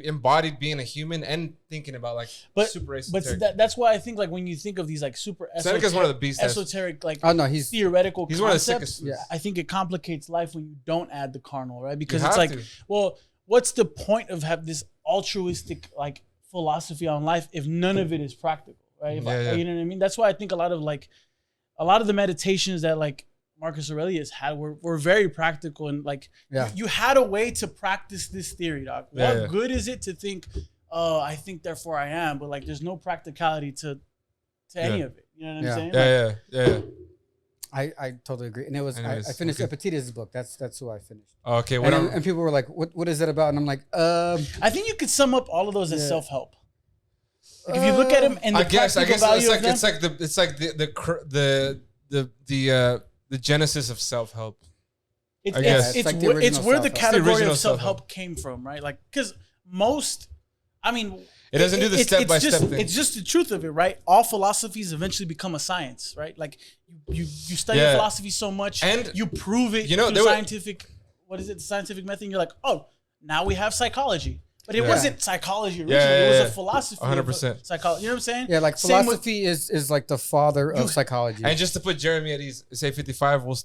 embodied being a human and thinking about like super esoteric. But that's why I think like when you think of these like super Seneca's one of the beasts. Esoteric like he's theoretical he's concepts. One of the sickest. Yeah, I think it complicates life when you don't add the carnal, right? Because it's like, well, what's the point of have this altruistic like philosophy on life if none of it is practical, right? You know what I mean? That's why I think a lot of the meditations that like Marcus Aurelius had were very practical and like you had a way to practice this theory, dog. What good is it to think, oh, I think therefore I am, but like there's no practicality to any of it. You know what I'm saying? Yeah. I totally agree. And it was I finished Epictetus' book. That's who I finished. Okay, and people were like, "What is that about?" And I'm like, I think you could sum up all of those as self-help. Like if you look at them and the it's like the genesis of self-help. It's where the category of self-help came from, right? Like because it doesn't do the step-by-step thing. It's just the truth of it, right? All philosophies eventually become a science, right? Like you study philosophy so much and you prove it through scientific, the scientific method, and you're like, oh, now we have psychology. But it wasn't psychology originally. It was a philosophy 100%. Psychology. You know what I'm saying? Yeah, like philosophy is like the father of psychology. And just to put Jeremy at ease, say 55, we'll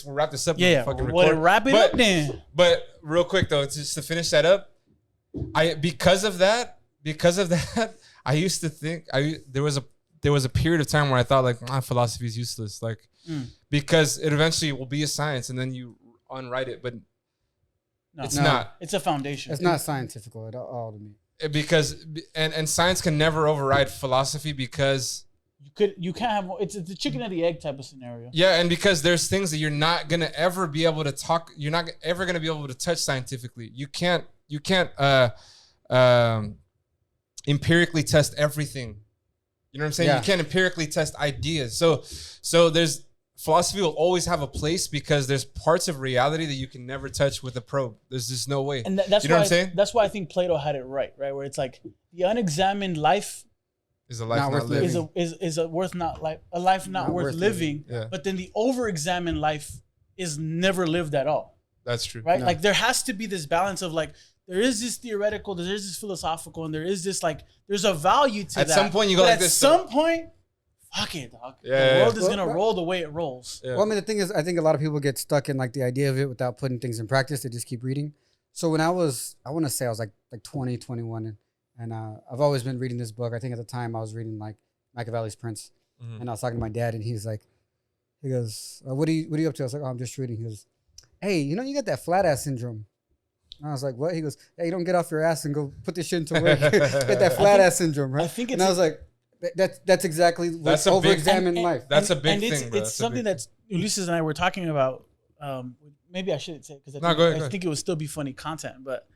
wrap this up. Yeah, we'll wrap it up then. But real quick though, just to finish that up, because of that, I used to think there was a period of time where I thought like philosophy is useless, like because it eventually will be a science and then you unwrite it, but it's not. It's a foundation. It's not scientific at all to me. Because and science can never override philosophy because you can't have it's the chicken and the egg type of scenario. Yeah, and because there's things that you're not gonna ever be able to talk. You're not ever gonna be able to touch scientifically. You can't empirically test everything. You know what I'm saying? Yeah. You can't empirically test ideas. So there's philosophy will always have a place because there's parts of reality that you can never touch with a probe. There's just no way. And that's what I'm saying? That's why I think Plato had it right? Where it's like the unexamined life is a life not worth living. Is a life not worth living. Yeah. But then the over-examined life is never lived at all. That's true. Right? No. Like there has to be this balance of like there is this theoretical, there is this philosophical, and there is this like there's a value to that. At some point you go like this. At some point, fuck it, dog. Yeah, the world is gonna roll the way it rolls. Yeah. Well, I mean, the thing is, I think a lot of people get stuck in like the idea of it without putting things in practice. They just keep reading. So when I want to say I was like 20, 21, and I've always been reading this book. I think at the time I was reading like Machiavelli's Prince, and I was talking to my dad, and he goes, "What are you up to?" I was like, "Oh, I'm just reading." He goes, "Hey, you got that flat ass syndrome." And I was like, "What?" He goes, "Hey, you don't get off your ass and go put this shit into work. Get that flat ass syndrome, right?" And I was like, That's exactly what's over-examined life. That's a big thing, bro. It's something that Ulysses and I were talking about. Maybe I shouldn't say because I think it would still be funny content. But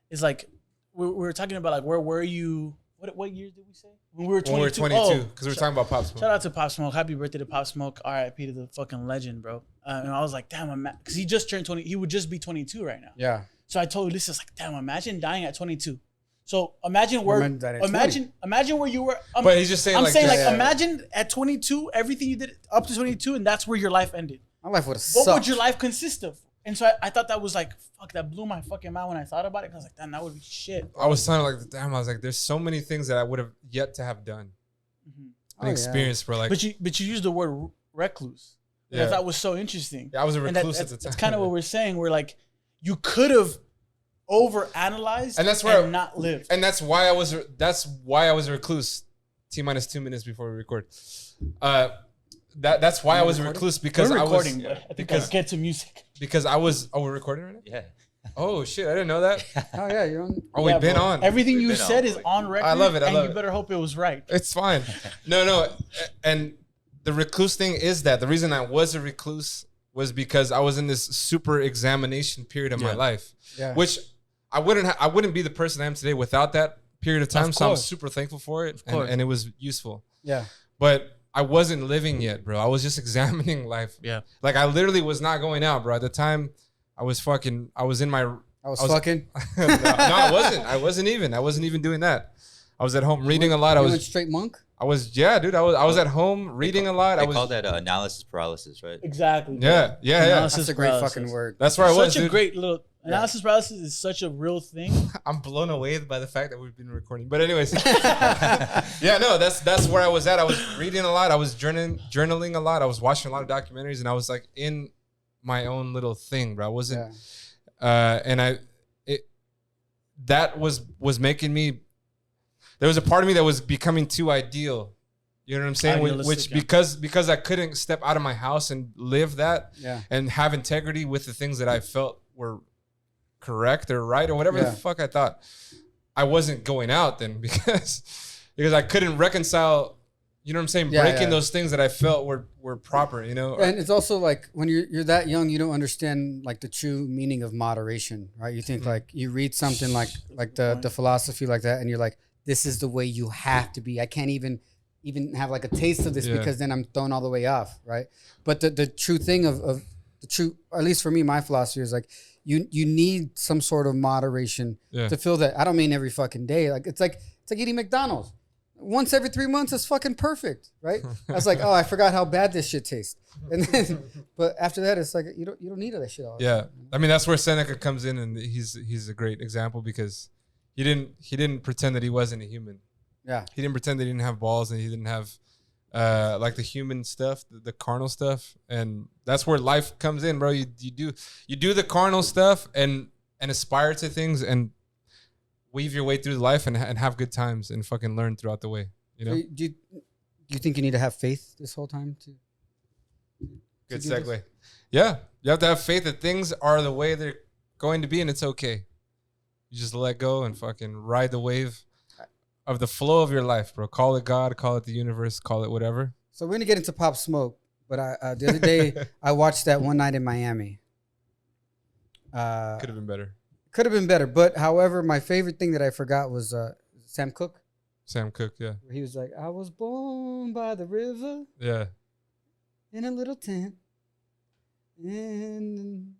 it's like we were talking about like where were you? What year did we say? When we were 22. When we were 22 because we were talking about Pop Smoke. Shout out to Pop Smoke. Happy birthday to Pop Smoke. R.I.P. to the fucking legend, bro. And I was like, damn, because he just turned 20. He would just be 22 right now. Yeah. So I told Ulysses like, damn, imagine dying at 22. So imagine where you were. But he's just saying. Imagine at 22, everything you did up to 22, and that's where your life ended. My life would have sucked. What would your life consist of? And so I thought that was like, fuck, that blew my fucking mind when I thought about it. Cause I was like, damn, that would be shit. I was telling like, damn, I was like, there's so many things that I would have yet to have done. An experience for like. But you used the word recluse. Yeah. I thought was so interesting. Yeah, I was a recluse at the time. That's kind of what we're saying. We're like, you could have overanalyzed and not lived. And that's why I was a recluse. T-minus 2 minutes before we record. that's why I was a recluse because We're I was recording, but I think let's get to music. because I was. Oh, we're recording right now. Yeah. Oh shit! I didn't know that. Oh yeah, you're on. Oh, we've been bro. on. Everything you been said on, is boy. on record. I love it. I and love you it. better hope it was right. It's fine. No, and the recluse thing is that the reason I was a recluse was because I was in this super examination period of my life, Yeah. which I wouldn't be the person I am today without that period of time. Of so I'm course. super thankful for it, course. and it was useful. Yeah. But I wasn't living yet, bro. I was just examining life. Yeah. Like I literally was not going out, bro. At the time, I was in my. I was fucking. no, I wasn't. I wasn't even doing that. I was at home reading a lot. I You went was straight monk. dude. I was at home reading a lot. They I was call that analysis paralysis, right? Exactly. yeah. Analysis That's a great paralysis. fucking word. That's where I was. Such a Dude. great little analysis paralysis is such a real thing. I'm blown away by the fact that we've been recording. But anyways, yeah, no, that's where I was at. I was reading a lot. I was journaling a lot. I was watching a lot of documentaries, and I was like in my own little thing, bro. I wasn't, that was making me. There was a part of me that was becoming too ideal. You know what I'm saying? Which because I couldn't step out of my house and live that and have integrity with the things that I felt were correct or right or whatever the fuck I thought. I wasn't going out then because I couldn't reconcile, you know what I'm saying, breaking those things that I felt were proper, you know? And it's also like when you're that young, you don't understand like the true meaning of moderation, right? You think like you read something like the philosophy like that and you're like, this is the way you have to be. I can't even have like a taste of this because then I'm thrown all the way off, right? But the true thing of the true, or at least for me, my philosophy is like you need some sort of moderation to feel that. I don't mean every fucking day. Like it's like eating McDonald's. Once every 3 months is fucking perfect, right? I was like, oh, I forgot how bad this shit tastes. And then, but after that, it's like you don't need that shit all the time. I mean, that's where Seneca comes in, and he's a great example because he didn't pretend that he wasn't a human. Yeah. He didn't pretend that he didn't have balls and he didn't have like the human stuff, the carnal stuff, and that's where life comes in, bro. You do the carnal stuff and aspire to things and weave your way through life and have good times and fucking learn throughout the way. You know. So do you think you need to have faith this whole time to? Good do segue. this? Yeah, you have to have faith that things are the way they're going to be, and it's okay. You just let go and fucking ride the wave of the flow of your life, bro. Call it God, call it the universe, call it whatever. So we're gonna get into Pop Smoke, but the other day I watched that One Night in Miami. Could have been better. Could have been better, but however, my favorite thing that I forgot was Sam Cooke. Sam Cooke, yeah. Where he was like, I was born by the river Yeah. in a little tent. And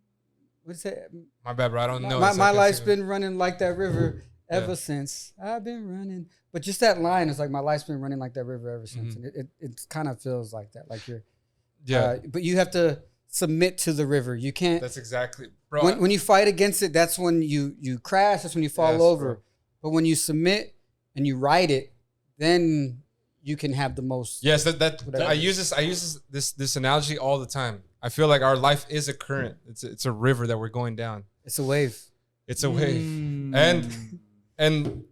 what's that? My bad, bro. I don't know. My life's been running like that river ever since. I've been running. But just that line is like, my life's been running like that river ever since. Mm-hmm. And it kind of feels like that. Like you're, but you have to submit to the river. You can't. That's exactly, bro. When you fight against it, that's when you crash. That's when you fall over. Bro. But when you submit and you ride it, then you can have the most. Yes, I use this analogy all the time. I feel like our life is a current. It's a river that we're going down. It's a wave. It's a wave, and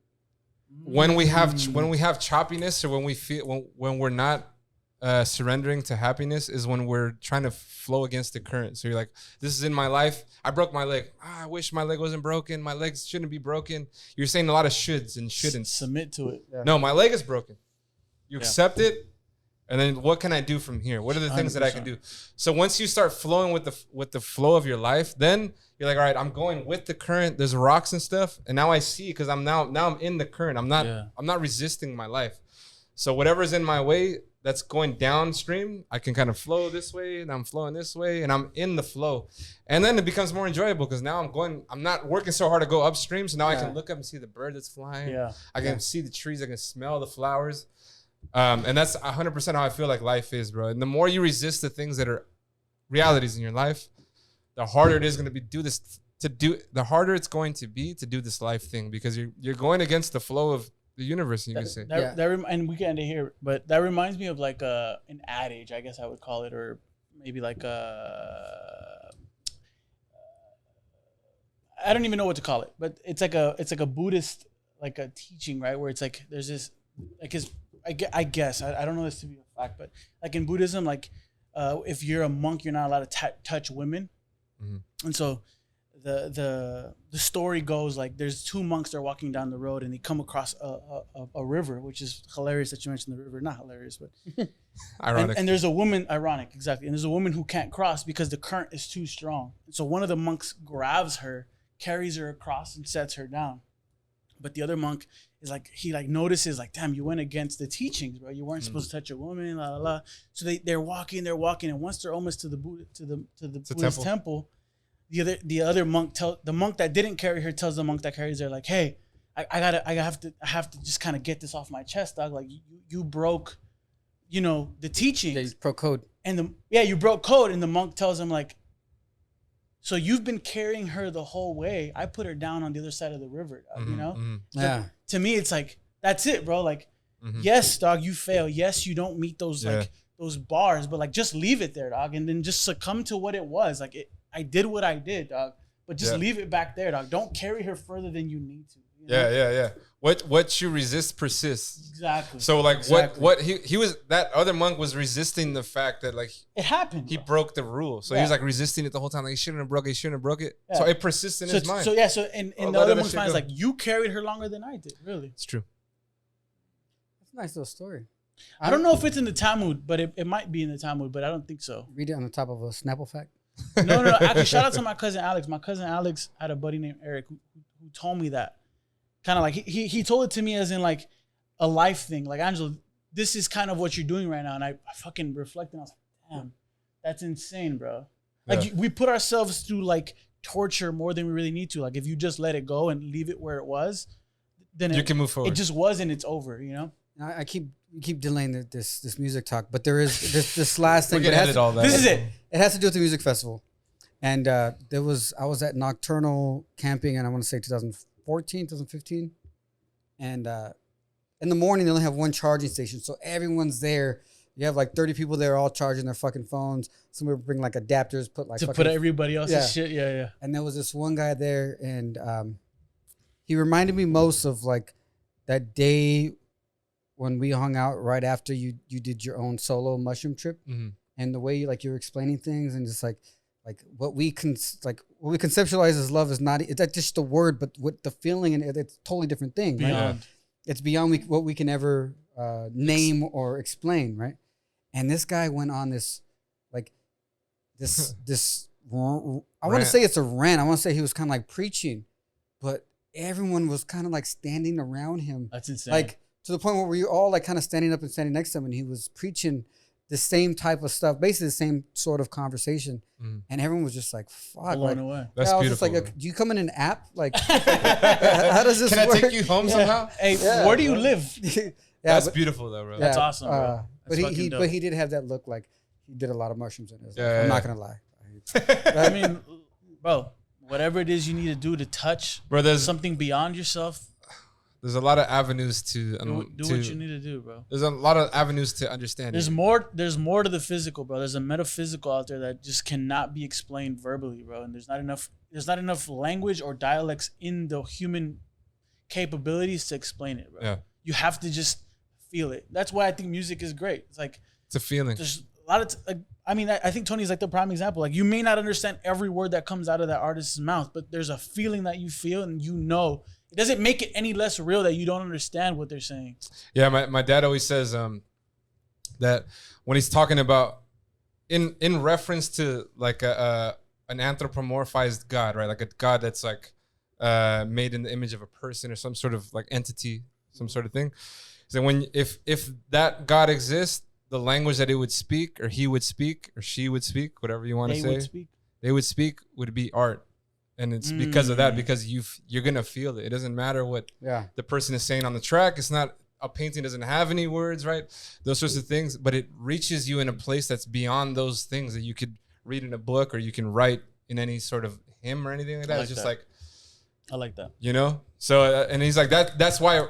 when we have choppiness or when we feel when we're not surrendering to happiness is when we're trying to flow against the current. So you're like, this is in my life. I broke my leg. I wish my leg wasn't broken. My legs shouldn't be broken. You're saying a lot of shoulds and shouldn't. Submit to it. Yeah. No, my leg is broken. You accept it. And then what can I do from here? What are the things that I can do? So once you start flowing with the flow of your life, then you're like, all right, I'm going with the current. There's rocks and stuff. And now I see because I'm in the current. I'm not resisting my life. So whatever's in my way that's going downstream, I can kind of flow this way and I'm flowing this way and I'm in the flow. And then it becomes more enjoyable because now I'm not working so hard to go upstream. So now I can look up and see the bird that's flying. Yeah. I can see the trees. I can smell the flowers. And that's 100% how I feel like life is, bro. And the more you resist the things that are realities in your life, the harder it is going to be the harder it's going to be to do this life thing because you're going against the flow of the universe, you can say. And we can end it here, but that reminds me of like an adage, I guess I would call it, or maybe like I don't even know what to call it, but it's like a Buddhist like a teaching, right? Where it's like there's this like his I guess I don't know this to be a fact, but like in Buddhism, like if you're a monk, you're not allowed to touch women, and so the story goes like there's two monks that are walking down the road and they come across a river, which is hilarious that you mentioned the river. Not hilarious, but ironic. And there's a woman, ironic, exactly. And there's a woman who can't cross because the current is too strong. And so one of the monks grabs her, carries her across, and sets her down. But the other monk is like, he like notices like, damn, you went against the teachings, bro. You weren't supposed to touch a woman, la la la. So they're walking, and once they're almost to the Buddhist temple, the other monk the monk that didn't carry her tells the monk that carries her like, hey, I have to just kind of get this off my chest, dog. Like you broke, the teachings. Yeah, you broke code. And you broke code. And the monk tells him like, so you've been carrying her the whole way. I put her down on the other side of the river, dog, Yeah. To me, it's like, that's it, bro. Like, yes, dog, you fail. Yes, you don't meet those like those bars, but like just leave it there, dog, and then just succumb to what it was. Like I did what I did, dog, but just leave it back there, dog. Don't carry her further than you need to. Yeah. What you resist persists. Exactly. So like what he was, that other monk was resisting the fact that like it happened. He broke the rule. So he was like resisting it the whole time. Like he shouldn't have broke it. Yeah. So it persists in his mind. So in the other monk's mind is like, you carried her longer than I did. Really. It's true. That's a nice little story. I don't know if it's in the Talmud, but it might be in the Talmud, but I don't think so. Read it on the top of a Snapple fact. No. Actually, shout out to my cousin Alex. My cousin Alex had a buddy named Eric who told me that. Kind of like he told it to me as in like a life thing. Like, Angela, this is kind of what you're doing right now. And I fucking reflected and I was like, damn, that's insane, bro. Like we put ourselves through like torture more than we really need to. Like if you just let it go and leave it where it was, then you can move forward. It just was and it's over, I keep delaying this music talk, but there is this last thing. We're gonna edit all that. This is it. It has to do with the music festival. And I was at Nocturnal camping, and I want to say 2014, 2015. And in the morning, they only have one charging station. So everyone's there. You have like 30 people there all charging their fucking phones. Somebody would bring like adapters, put everybody else's shit. Yeah. And there was this one guy there, and he reminded me most of like that day when we hung out right after you did your own solo mushroom trip. And the way you were explaining things, and just like what we conceptualize as love is not that's just the word, but what the feeling, and it's a totally different thing. Right? It's beyond what we can ever name or explain, right? And this guy went on this I want to say it's a rant. I want to say he was kind of like preaching, but everyone was kind of like standing around him. That's insane. Like to the point where we were all like kind of standing up and standing next to him, and he was preaching the same type of stuff, basically the same sort of conversation. And everyone was just like, fuck. Blown away. That's beautiful. Just like, do you come in an app? Like, how does this work? Can I take you home somehow? Hey, where do you live? That's beautiful though, bro. That's awesome, bro. But he did have that look like he did a lot of mushrooms in it. I'm not going to lie. I mean, bro, whatever it is you need to do to touch something beyond yourself. There's a lot of avenues to do what you need to do, bro. There's a lot of avenues to understand. There's more to the physical, bro. There's a metaphysical out there that just cannot be explained verbally, bro. And there's not enough language or dialects in the human capabilities to explain it, bro. Yeah. You have to just feel it. That's why I think music is great. It's like it's a feeling. There's a lot of I think Tony's like the prime example. Like you may not understand every word that comes out of that artist's mouth, but there's a feeling that you feel, and it doesn't make it any less real that you don't understand what they're saying. Yeah, my dad always says that when he's talking about in reference to like an anthropomorphized God, right? Like a God that's like made in the image of a person or some sort of like entity, some sort of thing. So if that God exists, the language that it would speak, or he would speak, or she would speak, whatever you want to say, they would speak would be art. And it's because of that, because you're gonna feel it. It doesn't matter what the person is saying on the track. It's not, a painting doesn't have any words, right? Those sorts of things, but it reaches you in a place that's beyond those things that you could read in a book, or you can write in any sort of hymn or anything like that. It's just like, I like that. So and he's like that's why.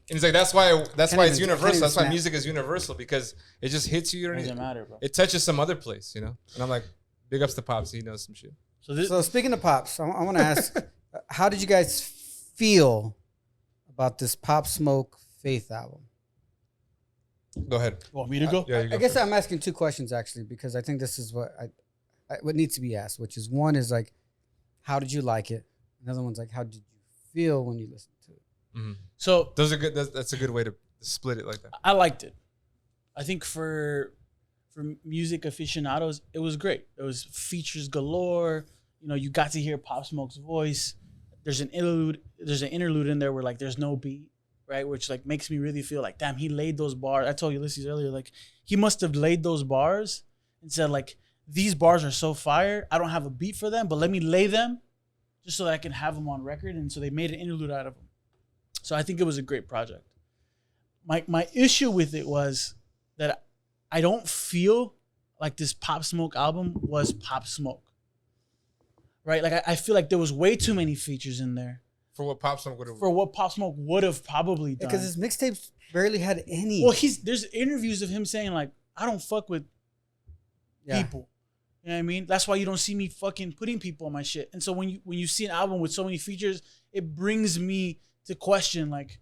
And he's like, that's why it's universal. That's why music is universal, because it just hits you. It doesn't matter, bro. It touches some other place, And I'm like, big ups to Pops. He knows some shit. So speaking of Pops, I want to ask, how did you guys feel about this Pop Smoke Faith album? Go ahead. You want me to go? Yeah, you go I guess first. I'm asking 2 questions actually, because I think this is what what needs to be asked, which is one is like, how did you like it? Another one's like, how did you feel when you listened to it? Mhm. So Those are good. That's a good way to split it like that. I liked it. I think for music aficionados, it was great. It was features galore. You know, you got to hear Pop Smoke's voice. There's an interlude in there where like there's no beat, right? Which like makes me really feel like, damn, he laid those bars. I told Ulysses earlier, like he must have laid those bars and said like, these bars are so fire. I don't have a beat for them, but let me lay them just so that I can have them on record. And so they made an interlude out of them. So I think it was a great project. My issue with it was that I don't feel like this Pop Smoke album was Pop Smoke. Right? Like I feel like there was way too many features in there. For what Pop Smoke would have. For what Pop Smoke would have probably done. Because his mixtapes barely had any. Well, there's interviews of him saying like, I don't fuck with people. You know what I mean? That's why you don't see me fucking putting people on my shit. And so when you see an album with so many features, it brings me to question like,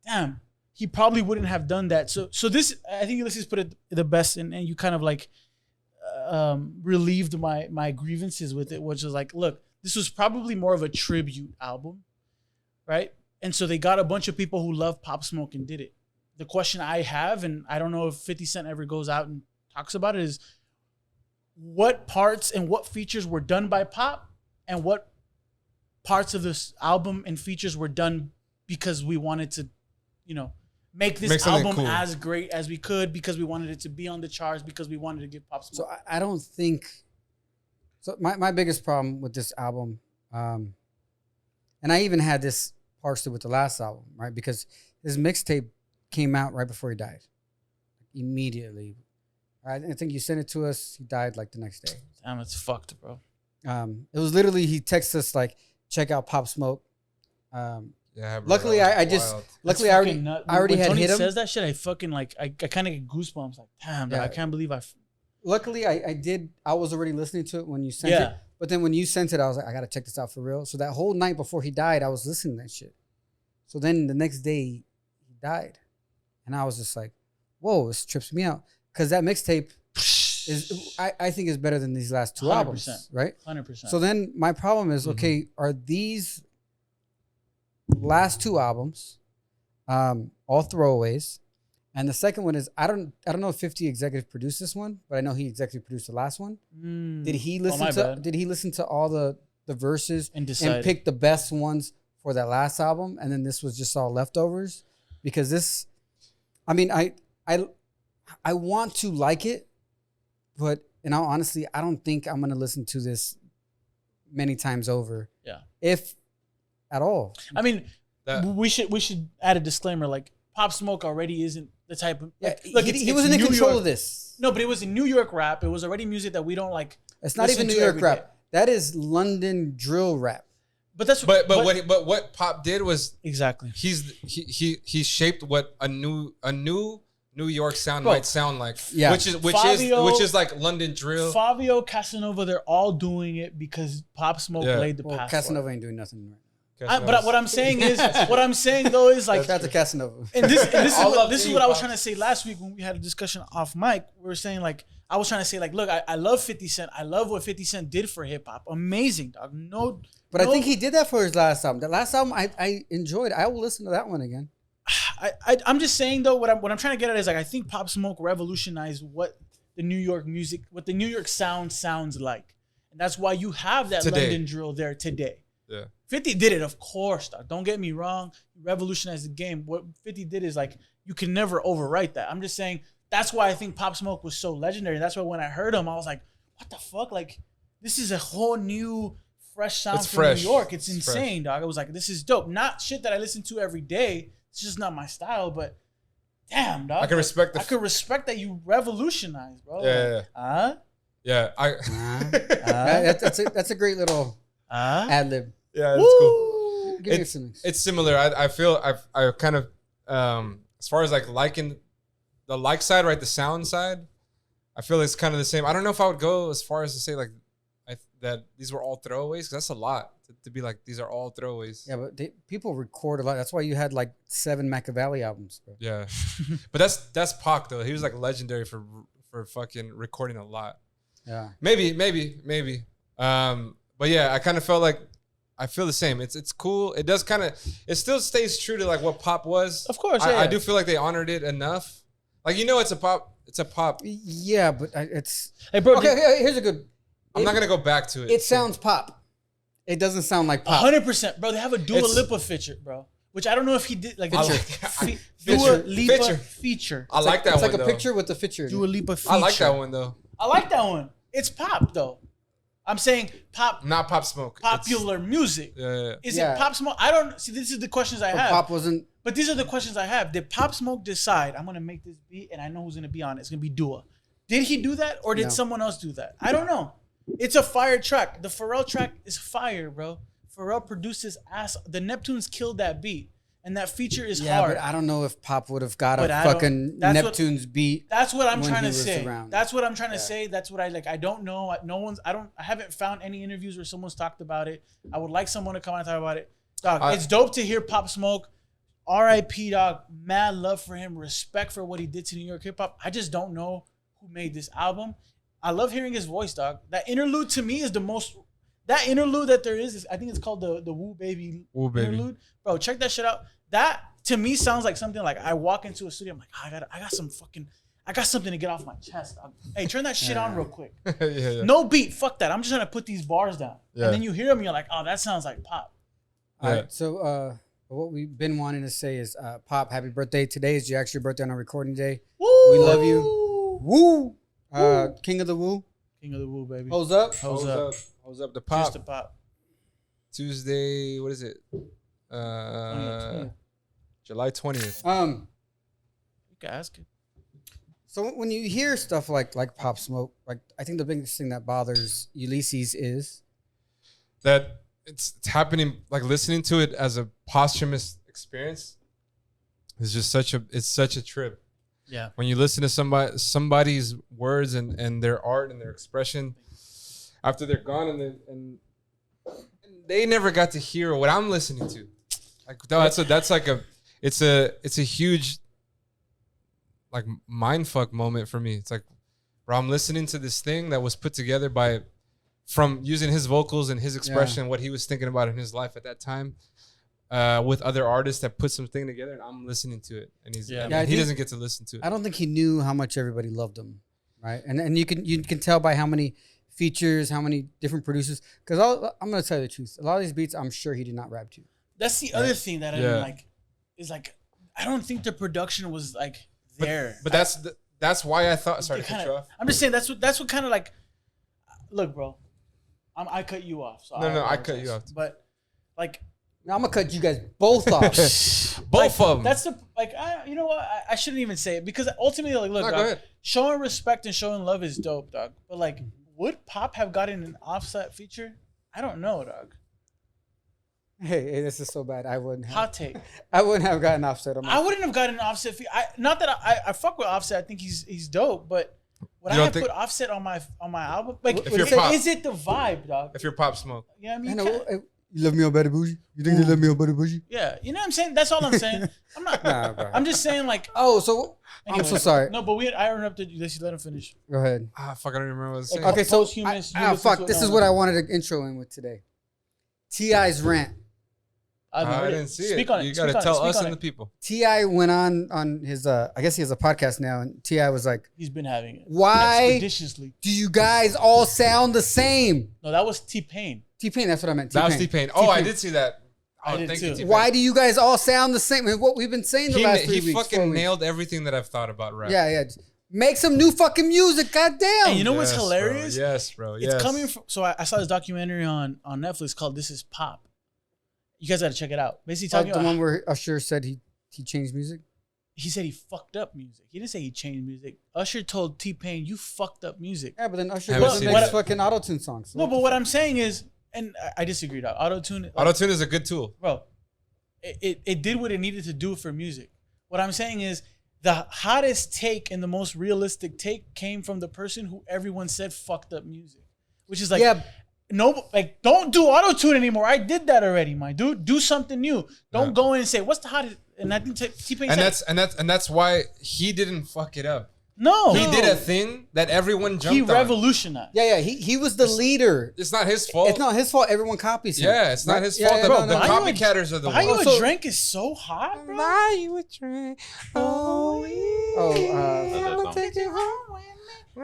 damn, he probably wouldn't have done that. So this, I think Ulysses put it the best, and you kind of like relieved my grievances with it, which was like, look, this was probably more of a tribute album, right? And so they got a bunch of people who love Pop Smoke and did it. The question I have, and I don't know if 50 Cent ever goes out and talks about it, is what parts and what features were done by Pop, and what parts of this album and features were done because we wanted to, you know, make this album cool, as great as we could, because we wanted it to be on the charts, because we wanted to give Pop Smoke. So I don't think. So my biggest problem with this album, and I even had this partially with the last album, right? Because his mixtape came out right before he died, immediately. I think you sent it to us. He died like the next day. Damn, it's fucked, bro. It was literally, he texted us like, check out Pop Smoke. Yeah. Bro, luckily, I already had Tony hit him. Says that shit, I fucking like, I kind of get goosebumps. Like, damn, bro, I can't believe Luckily, I was already listening to it when you sent it. But then when you sent it, I was like, I gotta check this out for real. So that whole night before he died, I was listening to that shit. So then the next day, he died, and I was just like, whoa, this trips me out. Because that mixtape is, I think, is better than these last 2 albums, right? 100%. So then my problem is, okay, are these last 2 albums all throwaways? And the second one is, I don't know if 50 executive produced this one, but I know he executive produced the last one. Did he listen to all the verses and pick the best ones for that last album, and then this was just all leftovers? Because this, I mean, I want to like it, but in all honesty, I don't think I'm gonna listen to this many times over. Yeah, if at all. I mean, we should add a disclaimer. Like, Pop Smoke already isn't the type of look. He wasn't in control of this. No, but it was in New York rap. It was already music that we don't like. It's not even New York rap. That is London drill rap. But that's what Pop did was exactly he shaped what a new New York sound might sound like. Yeah. Which is like London drill. Fabio, Casanova, they're all doing it because Pop Smoke laid the path. Casanova ain't doing nothing right now. But what I'm saying is, though is like, that's a Casanova. And this is what I was trying to say last week when we had a discussion off mic. We were saying like, I was trying to say like, look, I love 50 Cent. I love what 50 Cent did for hip hop. Amazing, dog. I think he did that for his last album. The last album I enjoyed. I will listen to that one again. I'm just saying though, what I'm trying to get at is like, I think Pop Smoke revolutionized what the New York music, what the New York sound sounds like, and that's why you have that London drill there today. Yeah, 50 did it, of course, dog. Don't get me wrong, he revolutionized the game. What 50 did is like, you can never overwrite that. I'm just saying that's why I think Pop Smoke was so legendary. That's why when I heard him, I was like, what the fuck? Like, this is a whole new fresh sound from New York. It's insane, dog. I was like, this is dope. Not shit that I listen to every day. It's just not my style, but damn, dog. I can respect that you revolutionized, bro. That's a great little ad lib. Yeah, that's cool. It's similar. I feel I kind of as far as like liking the like side, right? The sound side, I feel it's kind of the same. I don't know if I would go as far as to say like that these were all throwaways, because that's a lot to be like these are all throwaways. Yeah, but people record a lot. That's why you had like 7 Machiavelli albums, bro. Yeah, but that's Pac though. He was like legendary for fucking recording a lot. Yeah, maybe. But yeah, I kind of felt like I feel the same. It's cool. It does kind of. It still stays true to like what pop was. Of course, I do feel like they honored it enough. Like it's a pop. It's a pop. Yeah, but it's. Hey, bro. Okay, here's a good. I'm not gonna go back to it. It sounds pop. It doesn't sound like pop. 100%, bro. They have a Dua Lipa feature, bro. Which I don't know if he did like Dua Lipa feature. I like that one. It's like a picture with the feature. Dua Lipa feature. I like that one though. I like that one. It's pop though. I'm saying pop. Not Pop Smoke. Popular music. Yeah. Is it Pop Smoke? I don't see. This is the questions I have. Pop wasn't. But these are the questions I have. Did Pop Smoke decide I'm gonna make this beat and I know who's gonna be on it? It's gonna be Dua. Did he do that or did someone else do that? I don't know. It's a fire track. The Pharrell track is fire, bro. Pharrell produced his ass. The Neptunes killed that beat, and that feature is hard. But I don't know if Pop would have got a fucking Neptune's beat. That's what I'm trying to say. Around. That's what I'm trying to say. That's what I like. I don't know. I haven't found any interviews where someone's talked about it. I would like someone to come and talk about it. Dog, it's dope to hear Pop Smoke. R.I.P. Dog. Mad love for him. Respect for what he did to New York hip hop. I just don't know who made this album. I love hearing his voice, dog. That interlude to me is the most. That interlude that there is I think it's called the Woo Baby interlude. Bro, check that shit out. That to me sounds like something like I walk into a studio. I'm like, I got something to get off my chest. Hey, turn that shit on real quick. Yeah. No beat. Fuck that. I'm just trying to put these bars down. Yeah. And then you hear them and you're like, oh, that sounds like pop. All right. So what we've been wanting to say is Pop, happy birthday. Today is your actual birthday on our recording day. Woo! We love you. Woo! King of the Woo. King of the Woo, baby. Hose up. Hose up. Hose up the Pop. Just the Pop. Tuesday, what is it? 20th. July 20th. You can ask it. So when you hear stuff like Pop Smoke, like I think the biggest thing that bothers Ulysses is that it's happening, like listening to it as a posthumous experience is just such a trip. Yeah. When you listen to somebody's words and their art and their expression after they're gone and they never got to hear what I'm listening to. Like it's a huge like mindfuck moment for me. It's like, bro, I'm listening to this thing that was put together from using his vocals and his expression, what he was thinking about in his life at that time, with other artists that put something together, and I'm listeling to it, and he doesn't get to listen to it. I don't think he knew how much everybody loved him, right? And you can tell by how many features, how many different producers. Because I'm gonna tell you the truth, a lot of these beats, I'm sure he did not rap to. That's the other thing that I mean, like, is like, I don't think the production was like there. But that's why I thought. Sorry to cut you off. I'm just saying that's what kind of like. Look, bro, I cut you off. So no, I cut you off. But like, now I'm gonna cut you guys both off. Both of them. That's the you know what? I shouldn't even say it because ultimately, like, look, dog, showing respect and showing love is dope, dog. But like, would Pop have gotten an Offset feature? I don't know, dog. Hey, this is so bad. I wouldn't have. Hot take. I wouldn't have gotten Offset on my. I wouldn't have gotten an Offset. Not that I fuck with Offset. I think he's dope, but would I have put Offset on my album? Like, is it the vibe, dog? If you're Pop Smoke, you know what I mean? You love me on Better Bougie? You think they love me on Better Bougie? Yeah, you know what I'm saying. That's all I'm saying. I'm not. Nah, I'm just saying, like. Oh, so anyway, I'm so sorry. No, but I interrupted you. Let him finish. Go ahead. Fuck, I don't remember what I was saying. Okay, so fuck. This is what I wanted to intro in with today. T.I.'s rant. I didn't see Speak it. on it. You got to tell us and the people. T.I. went on his, I guess he has a podcast now, and T.I. was like, he's been having it. Why do you guys all sound the same? No, that was T-Pain. T-Pain, that's what I meant. That was T-Pain. Oh, I did see that. I did too. T-Pain. Why do you guys all sound the same? What we've been saying the last 3 weeks. He fucking nailed everything that I've thought about rap. Yeah. Make some new fucking music, goddamn. And you know what's hilarious? Bro. Yes, bro. Yes. It's coming from. So I saw this documentary on Netflix called "This Is Pop." You guys got to check it out. Basically talking the about one where Usher said he changed music. He said he fucked up music. He didn't say he changed music. Usher told T-Pain, "You fucked up music." Yeah, but then Usher doesn't make fucking auto-tune songs. So no, but what I'm saying is, and I disagree. Dog. Auto-tune is a good tool, bro. It did what it needed to do for music. What I'm saying is, the hottest take and the most realistic take came from the person who everyone said fucked up music, which is like, no, like, don't do auto-tune anymore. I did that already, my dude. Do something new. Don't go in and say, what's the hottest? And I think T-Pain said, that's why he didn't fuck it up. No. He did a thing that everyone jumped on. He revolutionized. Yeah. He was the leader. It's not his fault. It's not his fault. Everyone copies him. Yeah, it's not his fault. bro, The copycatters are the Buy ones. You a drink is so hot, bro. Buy you a drink. Oh, take you home.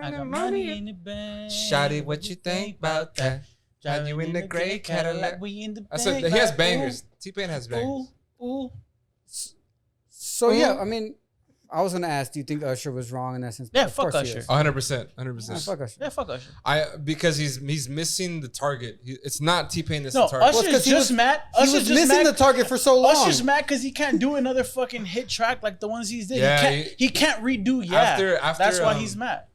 I got money in the bank. Shawty, what you think about that? Drive you in the gray Cadillac. We in the I said he has bangers. T-Pain has bangers. Ooh. So yeah, I mean, I was gonna ask, do you think Usher was wrong in that sense? Yeah, Of fuck course he Usher. is. 100%. Yeah, 100%. fuck Usher. Yeah, fuck Usher. Because he's missing the target. It's not T-Pain that's No, the target. Usher's Well, 'cause he just was- mad. He Usher's was just missing mad. the target for so long. Usher's mad because he can't do another fucking hit track like the ones he's did. Yeah, he can't redo. Yeah, After- that's why um, he's mad.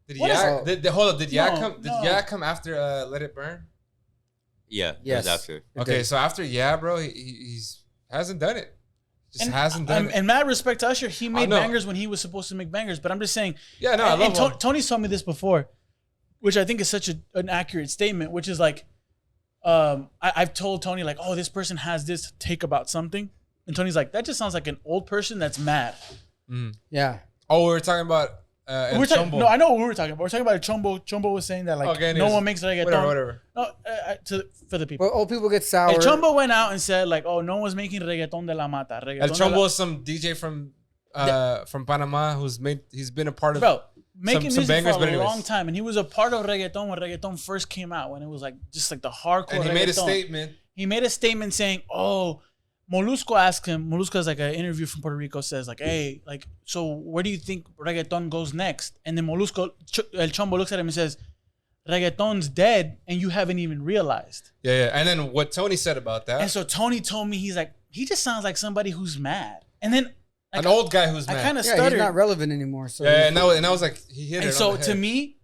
Did What is Yak? Hold up. Did Yak No, come? Did no. Yak come after Let It Burn? Yeah. Yes. It was after. Okay, so after bro, he's hasn't done it. Just hasn't done it. And mad respect to Usher, he made know. bangers when he was supposed to make bangers. But I'm just saying. Yeah, no, I love him. Tony's told me this before, which I think is such an accurate statement. Which is like, I've told Tony like, oh, this person has this take about something, and Tony's like, that just sounds like an old person that's mad. Yeah. Oh, we were talking about El Chombo. No, I know what we were talking about. We're talking about Chombo. Chombo was saying that like Okay, no anyways, one makes reggaeton. Whatever. No, for the people. But old people get sour. El Chombo went out and said like, oh, no one's making reggaeton de la mata. El Chombo is some DJ from Panama he's been a part of making some music bangers, for but a anyways. long time, and he was a part of reggaeton when reggaeton first came out, when it was like just like the hardcore. and he made a reggaeton. statement. He made a statement saying, "Oh, Molusco asked him. Molusco is like an interview from Puerto Rico. Says like, hey, like, so where do you think reggaeton goes next?" And then Molusco, El Chombo looks at him and says, "Reggaeton's dead, and you haven't even realized." Yeah. And then what Tony said about that? And so Tony told me he's like, he just sounds like somebody who's mad. And then like, An old guy who's I mad. kind of Yeah, stuttered. he's not relevant anymore. So Yeah, and I was like, he hit it. And so on the to head. me,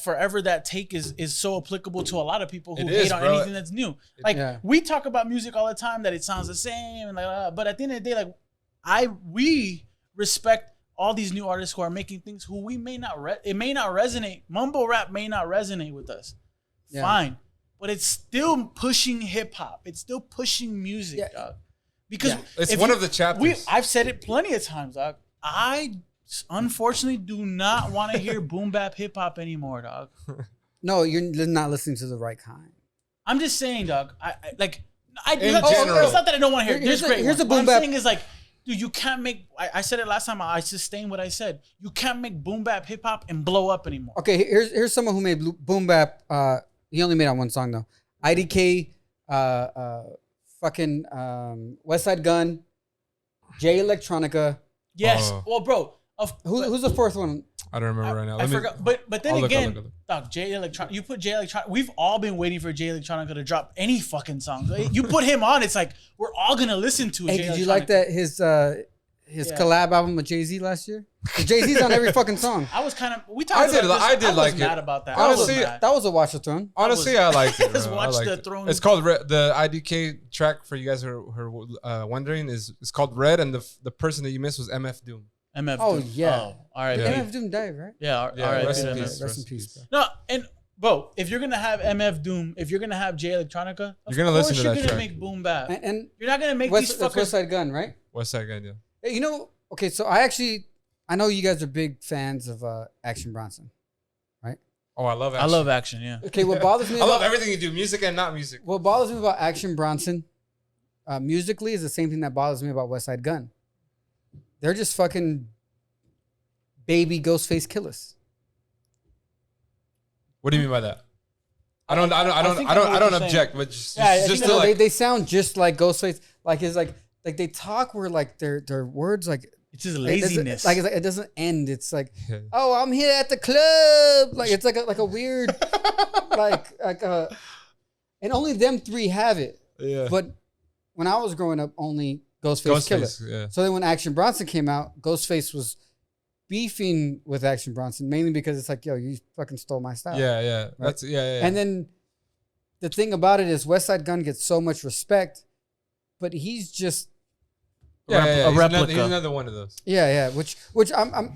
forever that take is so applicable to a lot of people who It hate is, on bro. anything that's new. Like Yeah. we talk about music all the time that it sounds the same and like, but at the end of the day, like we respect all these new artists who are making things who we may not it may not resonate. Mumble rap may not resonate with us. Yeah. Fine, but it's still pushing hip hop. It's still pushing music, Yeah. dog. Because It's if one of the chapters. I've said it plenty of times, dog. I unfortunately do not want to hear boom bap hip hop anymore, dog. no, you're not listening to the right kind. I'm just saying, dog. I In it's not that I don't want to hear. Here's There's great. a What boom I'm bap. saying is like, dude, you can't make. I said it last time. I sustain what I said. You can't make boom bap hip hop and blow up anymore. Okay, here's someone who made boom bap. He only made on one song though. IDK, fucking West Side Gun, J Electronica. Yes. Oh. Well, bro. Who's the fourth one? I don't remember right now. I forgot. But then I'll look, again, I'll look. dog, J Electronica. You put J Electronica. We've all been waiting for J Electronica to drop any fucking songs. You put him on, it's like we're all gonna listen to. Hey, Jay did you like Electronica. that his collab album with Jay-Z last year? Jay Z's on every fucking song. I was kind of. We talked about this. I did like was it. mad about that. Honestly, I was mad. That was a Watch the Throne. Honestly, I liked it. Just Bro. watch I liked the it. Throne. It's called the IDK track for you guys who are wondering is it's called Red, and the person that you missed was MF Doom. MF. Oh, Doom. yeah. Oh, all right. Yeah. MF Doom died, right? Yeah. Yeah, all right. rest in MF. peace. Rest in peace, bro. No, and bro, if you're gonna have MF Doom, if you're gonna have J Electronica, You're gonna listen to you're that gonna track. make boom bap. And You're not gonna make West, these that's West fuckers. Side Gun, right? What's that guy do? Hey, you know, okay, so I know you guys are big fans of Action Bronson. Oh, I love. I Action. love action. Yeah. Okay, what bothers me I love about everything you do, music and not music. what bothers me about Action Bronson musically is the same thing that bothers me about West Side Gun. They're just fucking baby Ghostface killers. What do you mean by that? I think I know what don't you're object, saying. but just Yeah, I just think to No, like they sound just like Ghostface. Like it's like they talk where like their words like It's just it doesn't- laziness. Like, it's like it doesn't end. It's like, Yeah. oh, I'm here at the club. Like it's like a weird like and only them three have it. yeah. But when I was growing up, only Ghostface Killer. yeah. So then when Action Bronson came out, Ghostface was beefing with Action Bronson mainly because it's like, yo, you fucking stole my style. Yeah. That's yeah. And then the thing about it is West Side Gun gets so much respect, but he's just a replica. He's another one of those. which I'm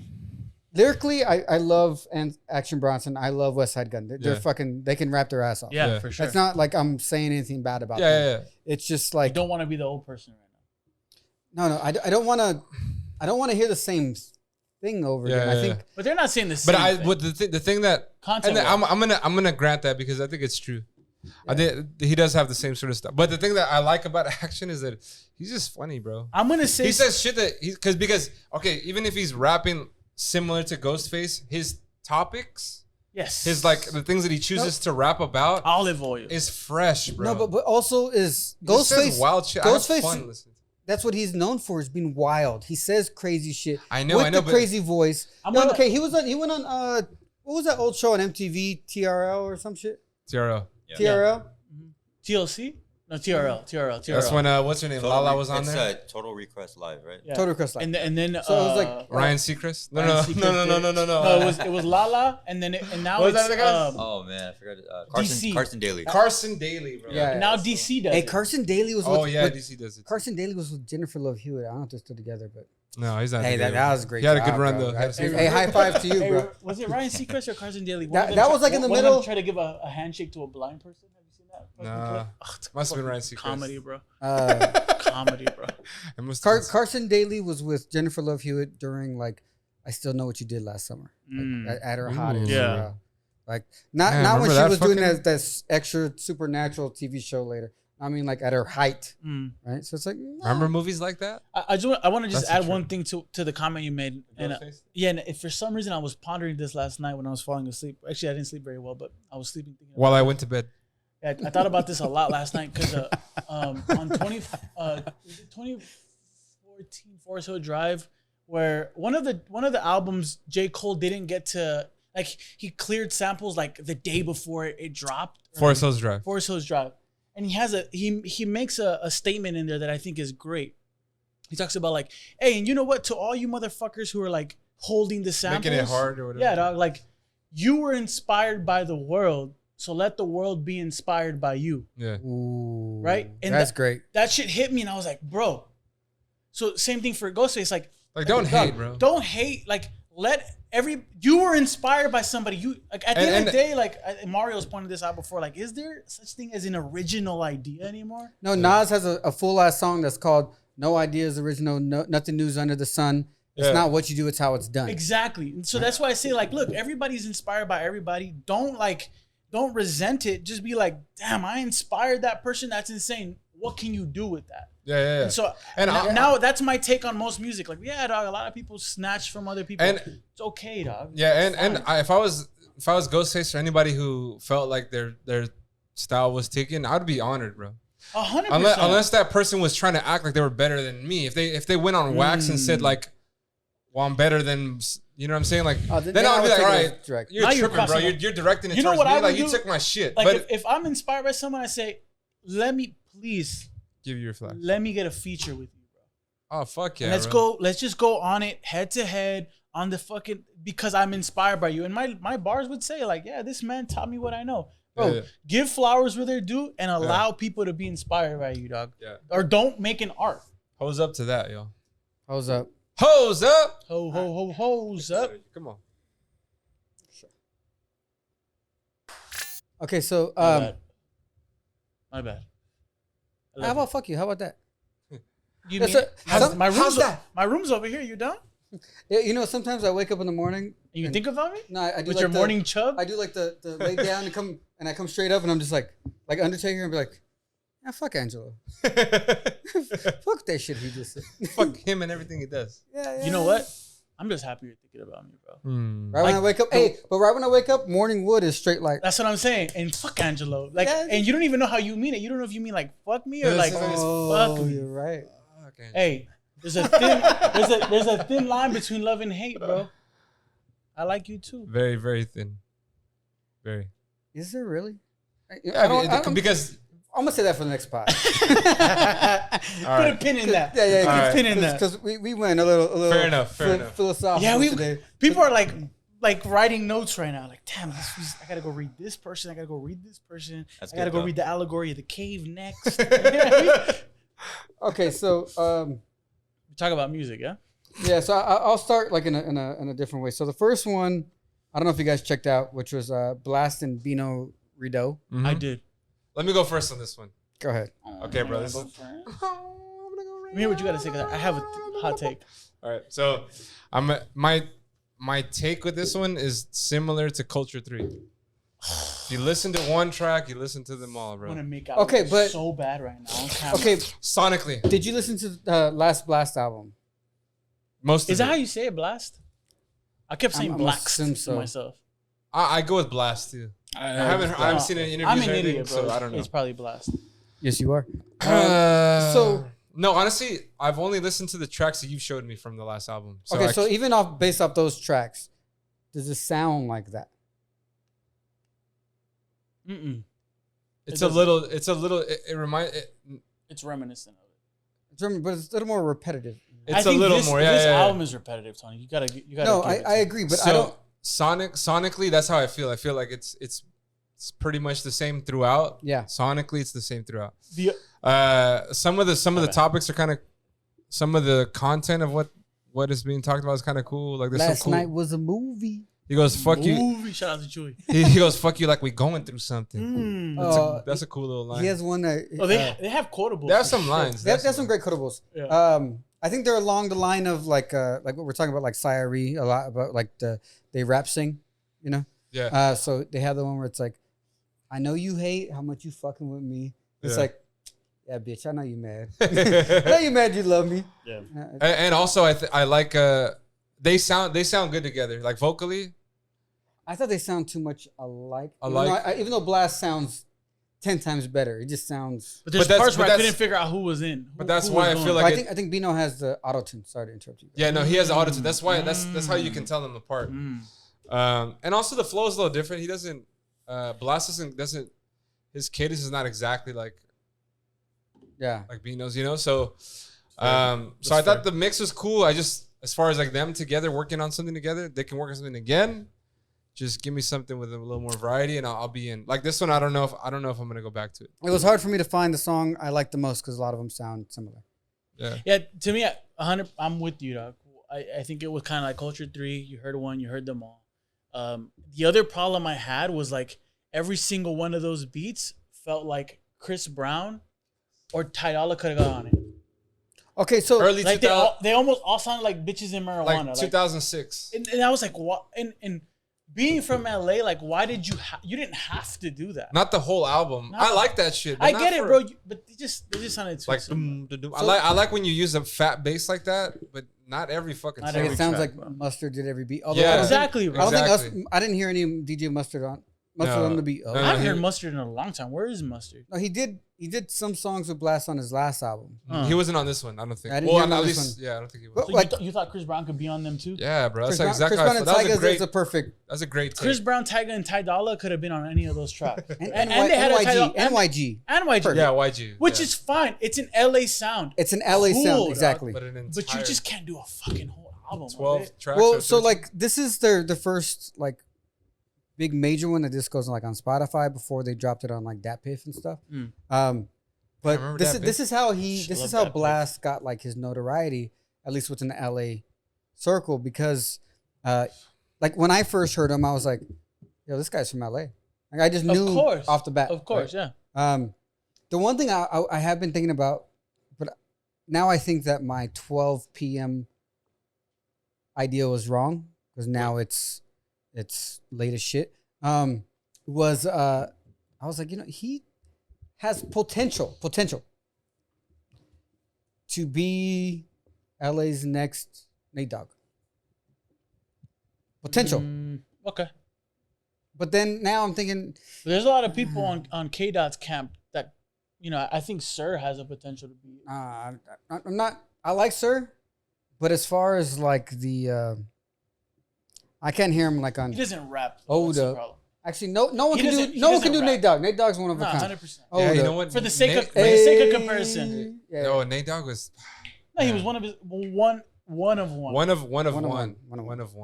lyrically, I love Action Bronson. I love West Side Gun. They're Yeah. fucking. They can rap their ass off. Yeah, Yeah. for sure. It's not like I'm saying anything bad about them. Yeah. It's just I like don't want to be the old person right now. no. I don't want to. I don't want to hear the same thing over again. I think. But they're not saying the same. But thing. what the thing that Content. and I'm gonna grant that because I think it's true. I think he does have the same sort of stuff. But the thing that I like about Action is that he's just funny, bro. I'm gonna say He says shit that because okay, even if he's rapping similar to Ghostface, his topics, yes, his like the things that he chooses to rap about olive oil. is fresh, bro. No, but also is He just says Ghostface. wild shit. I have fun Ghostface. listening. That's what he's known for, is being wild. He says crazy shit. I know, with the but crazy voice. I'm No, gonna- okay, he went on what was that old show on MTV, TRL or some shit? TRL. Yeah. TRL? TLC? No, TRL. That's when what's her name? Lala was on there. Total Request Live, right? Yeah. Total Request Live. And then So it was like Ryan Seacrest? No, Ryan no, Seacrest no, no, no, did- no, no, no. No, it was Lala, and now What was it's that again? Oh man, I forgot. DC. Carson Daly. Carson Daly, bro. Yeah. now DC does. Hey, it. Carson Daly was Oh with, yeah, with- DC does it. Carson Daly was with Jennifer Love Hewitt. I don't know if they're still together, but No, he's not. hey, together. that was a great. He had a job, good run bro. though. Had a good Hey, run. high five to you, Hey, bro. was it Ryan Seacrest or Carson Daly? That was like in the middle. Try to give a handshake to a blind person. Have you seen that? Nah. Ugh, it's Must have been fucking Ryan Seacrest. Comedy, bro. Comedy, bro. It must have been- Carson Daly was with Jennifer Love Hewitt during like I Still Know What You Did Last Summer, like, at her hottest. Yeah. Like not Man, not when remember she that was doing fucking- that extra supernatural TV show later. I mean, like at her height, Mm. right? So it's like no. Remember movies like that? I want to just That's add the one truth. thing to the comment you made. And Ghostface? yeah, and if for some reason I was pondering this last night when I was falling asleep. Actually, I didn't sleep very well, but I was sleeping thinking. While I went to bed. I thought about this a lot last night because on 2014 Forest Hill Drive, where one of the albums J. Cole didn't get to, like, he cleared samples like the day before it dropped. Forest Hills Drive. Forest Hills Drive, and he makes a statement in there that I think is great. He talks about like, hey, and you know what? To all you motherfuckers who are like holding the samples, Making it hard or whatever. yeah, dog. Like, you were inspired by the world. So let the world be inspired by you. Yeah. Ooh, Right? And that's great. That shit hit me and I was like, bro. So same thing for Ghostface. Like Don't hate, bro. Don't hate. Like, you were inspired by somebody. You like at the end of the day, like Mario's pointed this out before. Like, is there such thing as an original idea anymore? No, Nas has a full ass song that's called "No Ideas Original, Nothing News Under the Sun." It's Yeah. not what you do; it's how it's done. Exactly. And so that's why I say, like, look, everybody's inspired by everybody. Don't resent it. Just be like, damn, I inspired that person. That's insane. What can you do with that? Yeah. And so And now that's my take on most music. Like, yeah, dog, a lot of people snatch from other people. And- it's okay, dog. Yeah, It's and fine. if I was Ghostface or anybody who felt like their style was taken, I'd be honored, bro. 100%. Unless that person was trying to act like they were better than me. If they went on wax and said like, well, I'm better than, you know what I'm saying? Like, then I I'll be would like, take all it right, as direct. you're Now you're tripping, bro. crossing You're directing it You know towards what me. I Like, would you do? took my shit. Like, but if I'm inspired by someone, I say, let me give you your flag. let me get a feature with you, bro. Oh, fuck yeah. And bro. let's just go on it head to head on the fucking, because I'm inspired by you. And my bars would say, like, yeah, this man taught me what I know. Bro, Yeah. give flowers where they're due and allow people to be inspired by you, dog. Yeah. Or don't make an art. Hose up to that, yo. How's up? Hose up. Hose up. Come on. Okay, so My bad. I how love about fuck you? How about that? you. That's mean, a- my how's room's that? my room's over here. You done? Yeah, you know, sometimes I wake up in the morning. And you and- think about me? No, I do With like your the- morning chub? I do like the lay down and I come straight up and I'm just like Undertaker and be like, yeah, fuck Angelo. Fuck that shit he just said. Fuck him and everything he does. Yeah, You know what? I'm just happy you're thinking about me, bro. Right when I wake up, right when I wake up, morning wood is straight like. That's what I'm saying. And fuck Angelo. Like, Yeah. and you don't even know how you mean it. You don't know if you mean like fuck me or Yeah, like sometimes fuck me. You're right. Okay. Hey, there's a thin line between love and hate, bro. I like you too. Very, very thin. Very. Is there really? Because I'm gonna say that for the next pod. Put a pin in that. Yeah, Put a Alright. pin in that. Because we went a little Fair enough, fair enough. philosophical Yeah, today. people are like writing notes right now. Like, damn, I gotta go read this person. I gotta go read this person. That's I gotta good, go though. read the allegory of the cave next. Okay, so Talk about music, yeah. Yeah, so I'll start like in a different way. So the first one, I don't know if you guys checked out, which was Blxst and Bino Rideaux. I did. Let me go first on this one. Go ahead. Okay, bro. This Go is, first. Let me hear what you got to say, because I have a hot take. all right. So my take with this one is similar to Culture 3. If you listen to one track, you listen to them all, I bro. want to make out Okay, but- so bad right now on camera. Okay, Sonically, did you listen to the last Blxst album? most Is of that how it. you say it, Blxst? I kept saying I'm Blxst assume to so. myself. I go with Blxst too. I haven't seen any interviews I'm or an anything, idiot, bro. so I don't know. It's probably Blxst. Yes, you are. So no, honestly, I've only listened to the tracks that you showed me from the last album. So Okay, so even based off those tracks, does it sound like that? Mm-mm. it's it a little. It reminds. It's reminiscent of it. But it's a little more repetitive. It's a little more. Yeah, This yeah, yeah. album is repetitive, Tony. You gotta. No, give it to I me. agree, but So I don't. sonically, that's how I feel. I feel like it's pretty much the same throughout. Yeah. Sonically, it's the same throughout. The, Some of the bad. topics are kind of, some of the content of what is being talked about is kind of cool. Like there's Last some cool. night was a movie. He goes, "Fuck you." movie. Shout out to Chewy. He goes, "Fuck you," like we going through something. Mm. That's a cool little line. He has one that. Oh, they have quotables. They have for some sure. lines. That's some great quotables. Yeah. I think they're along the line of like what we're talking about, like Sayari, a lot about like they rap sing, you know. Yeah. So they have the one where it's like, I know you hate how much you fucking with me. It's Yeah. like, yeah, bitch, I know you mad. I know you mad. You love me. Yeah. And also, I like they sound good together, like vocally. I thought they sound too much alike. Alike? Even though Blxst sounds 10 times better, it just sounds. But there's But that's- parts where but I couldn't that's- figure out who was in. But that's who why was I feel doing like I think Bino has the auto tune. Sorry to interrupt you. Yeah, no, he has the auto tune. That's why that's how you can tell them apart. And also the flow is a little different. He doesn't Blxst doesn't his cadence is not exactly like Yeah. Bino's, you know. So so I thought the mix was cool. I just, as far as like them together working on something together, they can work on something again. Just give me something with a little more variety, and I'll be in. Like this one, I don't know if I'm gonna go back to it. It was hard for me to find the song I like the most because a lot of them sound similar. Yeah. Yeah, to me, 100. I'm with you, dog. I think it was kind of like Culture 3. You heard one, you heard them all. The other problem I had was like every single one of those beats felt like Chris Brown or Ty Dolla could have got on it. Okay, so Early Like 2000, they almost all sounded like bitches in marijuana. like 2006. And I was like, what? And being from LA, like, why did you didn't have to do that? Not the whole album. Not I the- like that shit. but I not get it, for- bro. But they just sounded too Like, similar. I like when you use a fat bass like that, but not every fucking Not song. every it sounds track, like bro. Mustard did every beat. Although Yeah. I don't think- Exactly, bro. I don't Exactly. think I didn't hear any DJ Mustard on the beat. Oh. No, I haven't he- heard Mustard in a long time. Where is Mustard? No, he did some songs with Blxst on his last album. He wasn't on this one. I don't think. I didn't hear him at on this least, one. yeah, I don't think he was. But So like you thought Chris Brown could be on them too? Yeah, bro. That's Chris exactly Brown how I and felt. That was a Tyga great. is a perfect. That's a great take. Chris Brown, Tyga, and Ty Dolla could have been on any of those tracks. And, they had a Ty Dolla- NYG. and YG. Yeah, YG. Which yeah. is fine. It's an LA sound. It's an LA Cool, sound, dog. exactly. But an But you entire just can't do a fucking whole album. 12 of it. tracks. Well, or so 13. like this is the first like big major one that just goes like on Spotify before they dropped it on like DatPiff and stuff. But remember this DatPiff. is how Love DatPiff. Blxst got like his notoriety, at least within the LA circle, because like when I first heard him, I was like, yo, this guy's from LA. Like I just knew course. off the bat. Of course, yeah. The one thing I have been thinking about, but now I think that my 12 p.m. idea was wrong because now it's late as shit. I was like, you know, he has potential to be LA's next Nate Dogg. Potential. Okay. But then now I'm thinking, But there's a lot of people on K Dot's camp that, you know, I think Sir has a potential to be. I'm not. I like Sir, but as far as like I can't hear him like on. He doesn't rap. Oh, That's the the- problem. Actually, no one He can doesn't- do he no one can doesn't do rap. Nate Dogg. Nate Dogg's one of a No, kind. 100%. Oh, yeah, you the- know what? For the sake of Nate, comparison. Yeah. no, Nate Dogg was No, he was one of his one of one. one of One of one. one.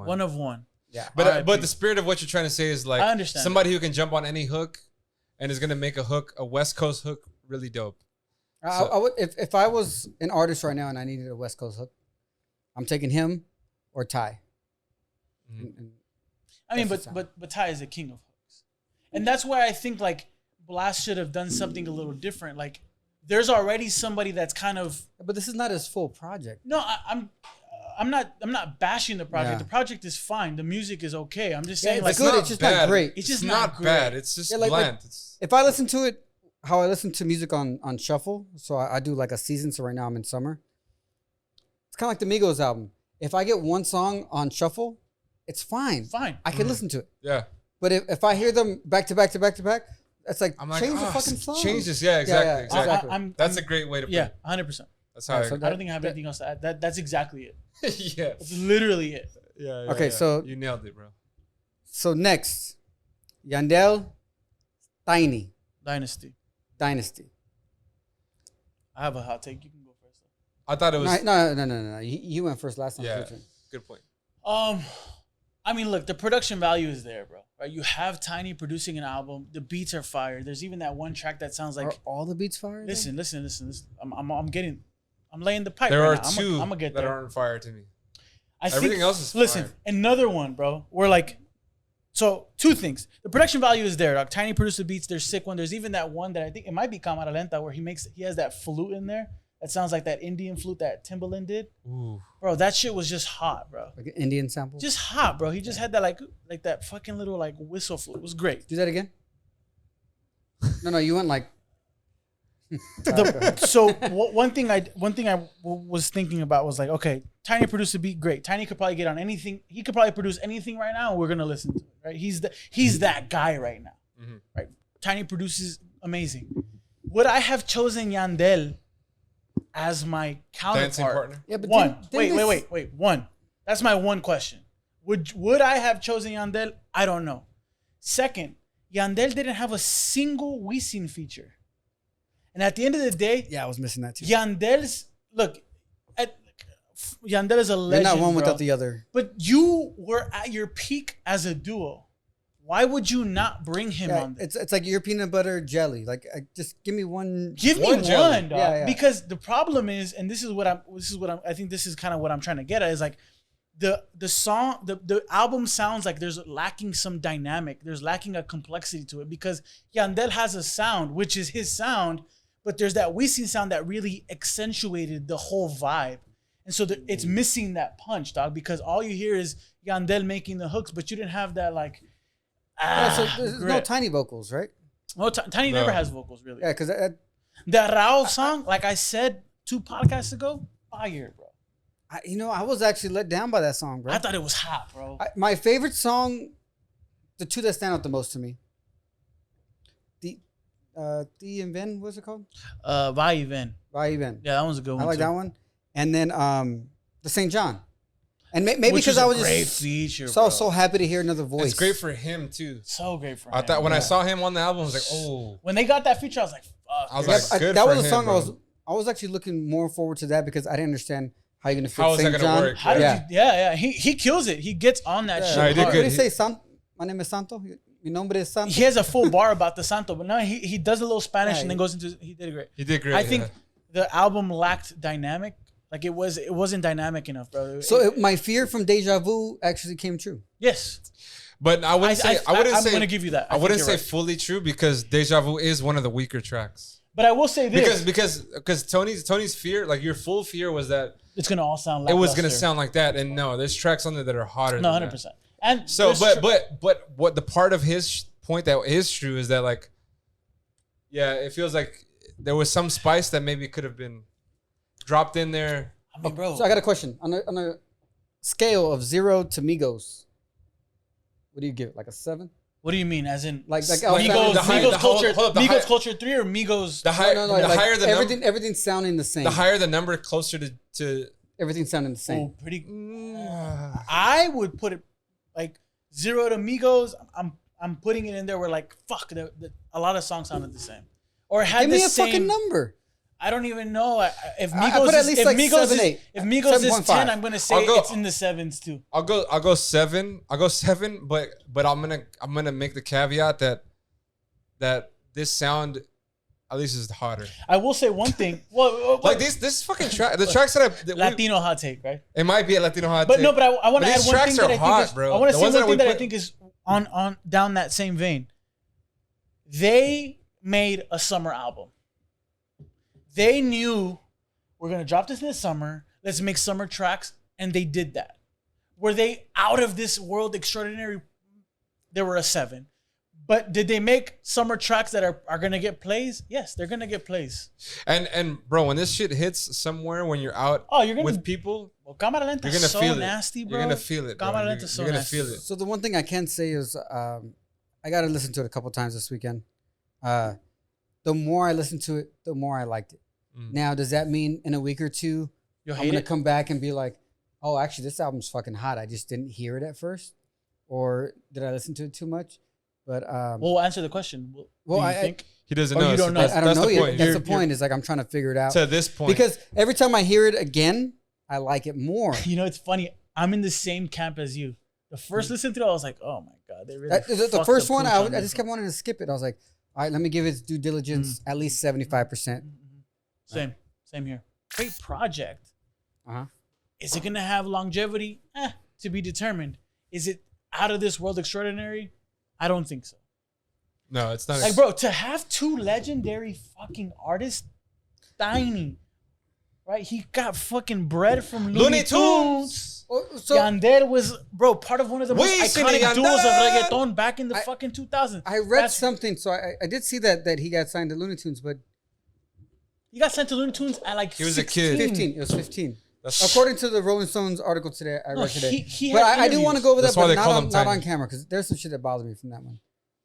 One of one. Yeah. But R.I.P. the spirit of what you're trying to say is like I understand somebody who can jump on any hook and is gonna make a West Coast hook really dope. I would if I was an artist right now and I needed a West Coast hook, I'm taking him or Ty. Mhm. I mean, That's the but Ty is the king of hooks, and that's why I think like Blxst should have done something a little different. Like, there's already somebody that's kind of But this is not his full project. no. I'm not bashing the project. Yeah. The project is fine. The music is okay. I'm just saying it's like good. It's just not great. It's just not not great. bad. It's just Yeah, like- bland. It's If I listen to it, how I listen to music on shuffle, so I do like a season. So right now I'm in summer. It's kind of like the Migos album. If I get one song on shuffle, it's fine. Fine. I can listen to it. yeah. But if I hear them back to back to back to back, it's like, I'm like, change the oh, fucking song. change this. Yeah, exactly. exactly. exactly. I'm That's a great way to put yeah, it. 100%. That's how Yeah, I so I don't think I have anything else to add. That's exactly it. yeah. That's literally it. Yeah. Okay, so- you nailed it, bro. So next, Yandel, Tainy, Dynasty. Dynasty. I have a hot take. You can go first. I thought it was No. You went first last time. yeah. Your turn. Good point. I mean, look, the production value is there, bro. Right? You have Tiny producing an album. The beats are fire. There's even that one track that sounds like. Are all the beats fire? Listen. I'm laying the pipe. There right are now. two I'm gonna get that there. are on fire to me. I think, Everything else is listen, fire. another one, bro. We're like, so two things. The production value is there. Like, Tiny produced the beats. There's sick one. There's even that one that I think it might be Cámara Lenta where he has that flute in there that sounds like that Indian flute that Timbaland did. Ooh. Bro, that shit was just hot, bro. Like an Indian sample. Just hot, bro. He just had that like that fucking little like whistle flute. It was great. Do that again. No, you went like. One thing I was thinking about was like, okay, Tiny produced a beat, great. Tiny could probably get on anything. He could probably produce anything right now, and we're gonna listen to it, right? He's that guy right now, right? Tiny produces amazing. Would I have chosen Yandel as my counterpart? Dancing partner. Yeah, but One. didn't Wait. One. That's my one question. Would I have chosen Yandel? I don't know. Second, Yandel didn't have a single Wisin feature. And at the end of the day, Yeah, I was missing that too. Yandel's Yandel is a You're legend. not one bro. without the other. But you were at your peak as a duo. Why would you not bring him Yeah, on this? it's like your peanut butter jelly. Like, just give me one. Give me one jelly. one, dog. Yeah. Because the problem is, and this is what I think this is kind of what I'm trying to get at, is like the album sounds like there's lacking some dynamic. There's lacking a complexity to it because Yandel has a sound, which is his sound, but there's that Wisin sound that really accentuated the whole vibe. And so it's missing that punch, dog, because all you hear is Yandel making the hooks, but you didn't have that like, So there's no grit. Tiny vocals, right? Well, Tiny No. never has vocals, really. Yeah, because The Rideaux song, like I said 2 podcasts ago, fire, bro. I was actually let down by that song, bro. I thought it was hot, bro. My favorite song, the two that stand out the most to me. The and Ven, what's it called? Va y Ven. Vai Ven. Yeah, that one's a good one. I like too. that one. And then the St. John. And maybe Which because is I a was great just feature, so bro. happy to hear another voice. It's great for him too. So great for him. I thought when I Yeah. saw him on the album, I was like, oh. When they got that feature, I was like, fuck. I was this. like, good that for was a him, song bro. I was actually looking more forward to that because I didn't understand how you're gonna fit How is that St. gonna John. work? How did Yeah. you? Yeah. He kills it. He gets on that shit. No, he did What hard. good. did he say? My name is Santo. Mi nombre es Santo. He has a full bar about the Santo, but no, he does a little Spanish Yeah, and then goes into. He did it great. He did great. I think yeah. the album lacked dynamic. Like it wasn't dynamic enough, bro. My fear from Deja Vu actually came true. Yes, But I wouldn't say. I wouldn't I'm say. gonna give you that. I wouldn't think say you're right. fully true because Deja Vu is one of the weaker tracks. But I will say this: Because Tony's fear, like your full fear, was that it's gonna all sound. it was gonna lackluster. sound like that, and no, there's tracks on there that are hotter. No, than 100%. that. And So, there's but what the part of his point that is true is that like, yeah, it feels like there was some spice that maybe could have been dropped in there. I mean, bro. So I got a question on a scale of 0 to Migos. What do you give it? Like a 7? What do you mean? As in, Like Migos, the high- Migos the- culture, hold up, the Migos high- culture 3 or Migos? The higher, No, the like higher the everything, number, everything's sounding the same. the higher the number, closer to. Everything's sounding the same. Oh, pretty. I would put it like 0 to Migos. I'm putting it in there where like fuck, a lot of songs sounded the same, or had Give the me a same. fucking number. I don't even know if I Migos put at is, least if like Migos 7, is 8. if Migos is 7.5. 10. I'm gonna say I'll go- it's in the 7s too. I'll go 7. I'll go 7, but I'm gonna make the caveat that this sound at least it's hotter. I will say one thing. Well, Like this fucking track, the tracks that Latino hot take, right? it might be a Latino hot But take. no, but I want to add these one tracks thing that are I think hot, is. bro. I want The to say ones one that thing we that I put- think is on down that same vein. They made a summer album. They knew we're gonna drop this in the summer. Let's make summer tracks, and they did that. Were they out of this world extraordinary? There were a 7. But did they make summer tracks that are gonna get plays? Yes, they're gonna get plays. And bro, when this shit hits somewhere, when you're out You're gonna with people, Well, Cámara Lenta you're gonna is so feel it. nasty, bro. You're gonna feel it, bro. Cámara You're, Lenta is so you're gonna nasty. feel it. So the one thing I can say is I got to listen to it a couple times this weekend. The more I listened to it, the more I liked it. Now, does that mean in a week or two, You'll I'm hate going to it? come back and be like, oh, actually, this album's fucking hot. I just didn't hear it at first. Or did I listen to it too much? But We'll answer the question. well, Do you I think? He doesn't Oh, know. you don't know. I don't That's know the yet. point. That's You're- the point. Is like I'm trying to figure it out. To this point, Because every time I hear it again, I like it more. You know, it's funny. I'm in the same camp as you. The first listen through, I was like, oh my God, they really The fucked first the one, pooch I on just this kept wanting to skip it. I was like, all right, let me give its due diligence at least 75%. Same here. Great project. Uh-huh. Is it gonna have longevity? To be determined. Is it out of this world extraordinary? I don't think so. no, it's not. Like, bro, to have 2 legendary fucking artists, Tiny, right? He got fucking bread from Looney Tunes. So Yandel was, bro, part of one of the most Wisin iconic and duos of Yandel. reggaeton back in the fucking 2000s. I read That's- something, so I did see that he got signed to Looney Tunes, but He got sent to Looney Tunes at like He was a 16. kid. 15. It was 15. That's- According to the Rolling Stones article today, I read today. he But had I do want to interviews. go over that, That's why but they call him not on Tiny. camera, because there's some shit that bothers me from that one.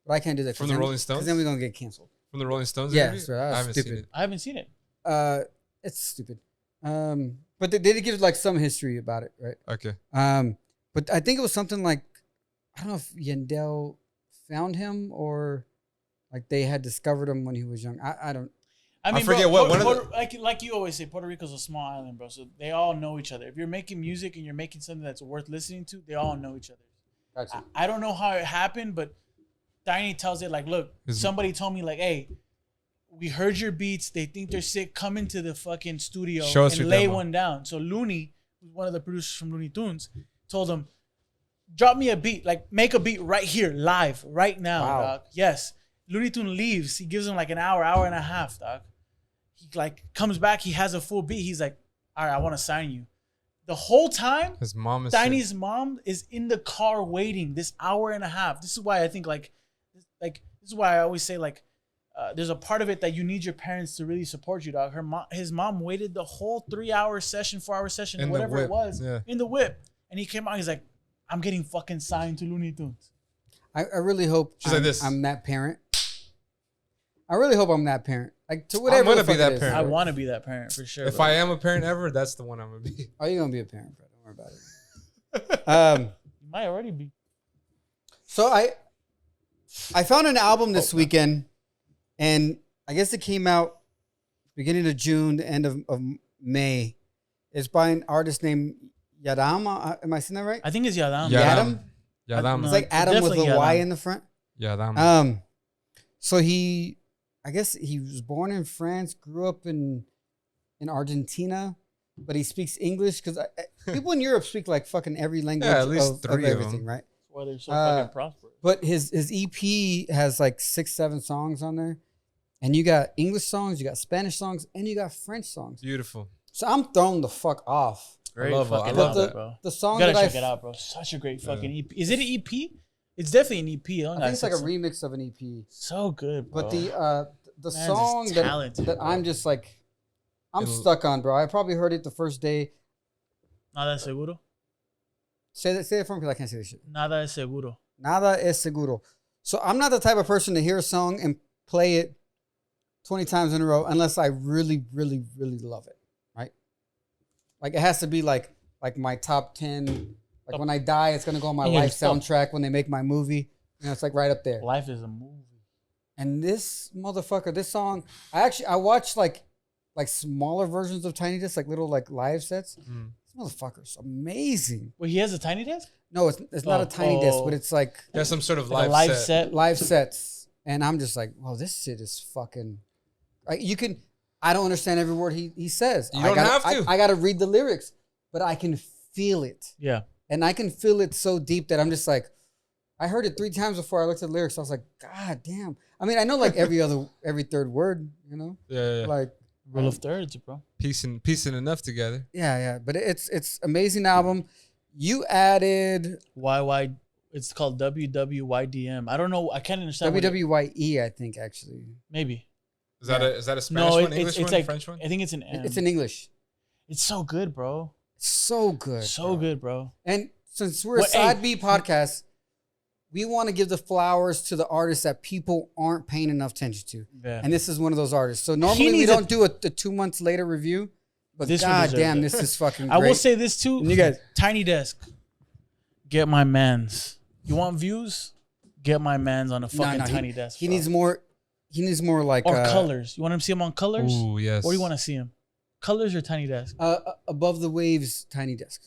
But I can't do that. From the Rolling Stones? Because then we're going to get canceled. From the Rolling Stones. Yeah, interview? so that was I haven't stupid. seen it. I haven't seen it. It's stupid. But they did give like some history about it, right? Okay. But I think it was something like, I don't know if Yandel found him or like they had discovered him when he was young. I don't. I mean, forget bro, what- one of like you always say, Puerto Rico's a small island, bro. So they all know each other. If you're making music and you're making something that's worth listening to, they all know each other. Gotcha. I don't know how it happened, but Tiny tells it like, look, somebody told me like, hey, we heard your beats. They think they're sick. Come into the fucking studio Show us and your lay demo. one down. So Looney, who's one of the producers from Looney Tunes, told him, drop me a beat. Like, make a beat right here, live, right now, Wow. dog. Yes. Looney Tune leaves. He gives him like an hour and a half, dog. He like comes back. He has a full beat. He's like, all right, I want to sign you. The whole time, His mom is Tiny's mom is in the car waiting this hour and a half. This is why I think this is why I always say like, there's a part of it that you need your parents to really support you, dog. His mom waited the whole 3-hour session, 4-hour session, In the whatever it whip, was, yeah. in the whip, and he came out. He's like, I'm getting fucking signed to Looney Tunes. I really hope She's like this. I'm that parent. I really hope I'm that parent. Like to whatever. gonna the be fuck that it is. parent. I want to be that parent for sure. If bro. I am a parent ever, that's the one I'm gonna be. Oh, you're gonna be a parent, bro. Don't worry about it. You might already be. So I found an album this weekend, and I guess it came out beginning of June, the end of May. It's by an artist named Yadam. Am I saying that right? I think it's Yadam. Yadam? Yadam. It's like Adam with definitely a Y Yadam. in the front. Yadam. So I guess he was born in France, grew up in Argentina, but he speaks English because people in Europe speak like fucking every language at least of 3 of everything, them. right? That's why they're so fucking prosperous. But his EP has like 6-7 songs on there, and you got English songs, you got Spanish songs, and you got French songs. Beautiful. So I'm thrown the fuck off. Great love it. fucking I But love album, that. bro. the You song gotta that check it out, bro. Such a great fucking EP. Is it an EP? It's definitely an EP. I think it's like a remix of an EP. So good, bro. But the Man's song just that talented, I'm just like I'm It'll- stuck on, bro. I probably heard it the first day. Nada es seguro. Say that for me because I can't say this shit. Nada es seguro. Nada es seguro. So I'm not the type of person to hear a song and play it 20 times in a row unless I really, really, really love it, right? Like it has to be like my top 10. Like when I die, it's gonna go on my Yeah, life stop. soundtrack when they make my movie. You know, it's like right up there. Life is a movie. And this motherfucker, this song, I watched like smaller versions of Tiny Disc, like little like live sets. Mm. This motherfucker's amazing. Wait, he has a tiny desk? No, it's not a Tiny Disc, but it's like There's some sort of Like live, a live set. set. live sets. And I'm just like, wow, this shit is fucking You can. I don't understand every word he says. You don't have to. I got to read the lyrics, but I can feel it. Yeah. And I can feel it so deep that I'm just like, I heard it 3 times before I looked at the lyrics. I was like, God damn. I mean, I know like every third word, you know? Yeah. Like Rule of thirds, bro. Piecing enough together. Yeah. But it's amazing album. You added YY. It's called WWYDM. I don't know. I can't understand. WWYE, I think, actually. Maybe. Is that a Spanish one, English it's one, like, French one? I think it's an M. It's in English. It's so good, bro. So good. So good, bro. And since we're a Side B podcast, we want to give the flowers to the artists that people aren't paying enough attention to. Yeah. And this is one of those artists. So normally we don't do a 2 months later review, but god damn, this is fucking great. I will say this too. And you guys, Tiny Desk. Get my mans. You want views? Get my mans on a fucking Tiny Desk. He needs more. He needs more like or colors. You want to see him on colors? Ooh, yes. Or do you want to see him? Colors or Tiny Desk? Above the Waves, Tiny Desk.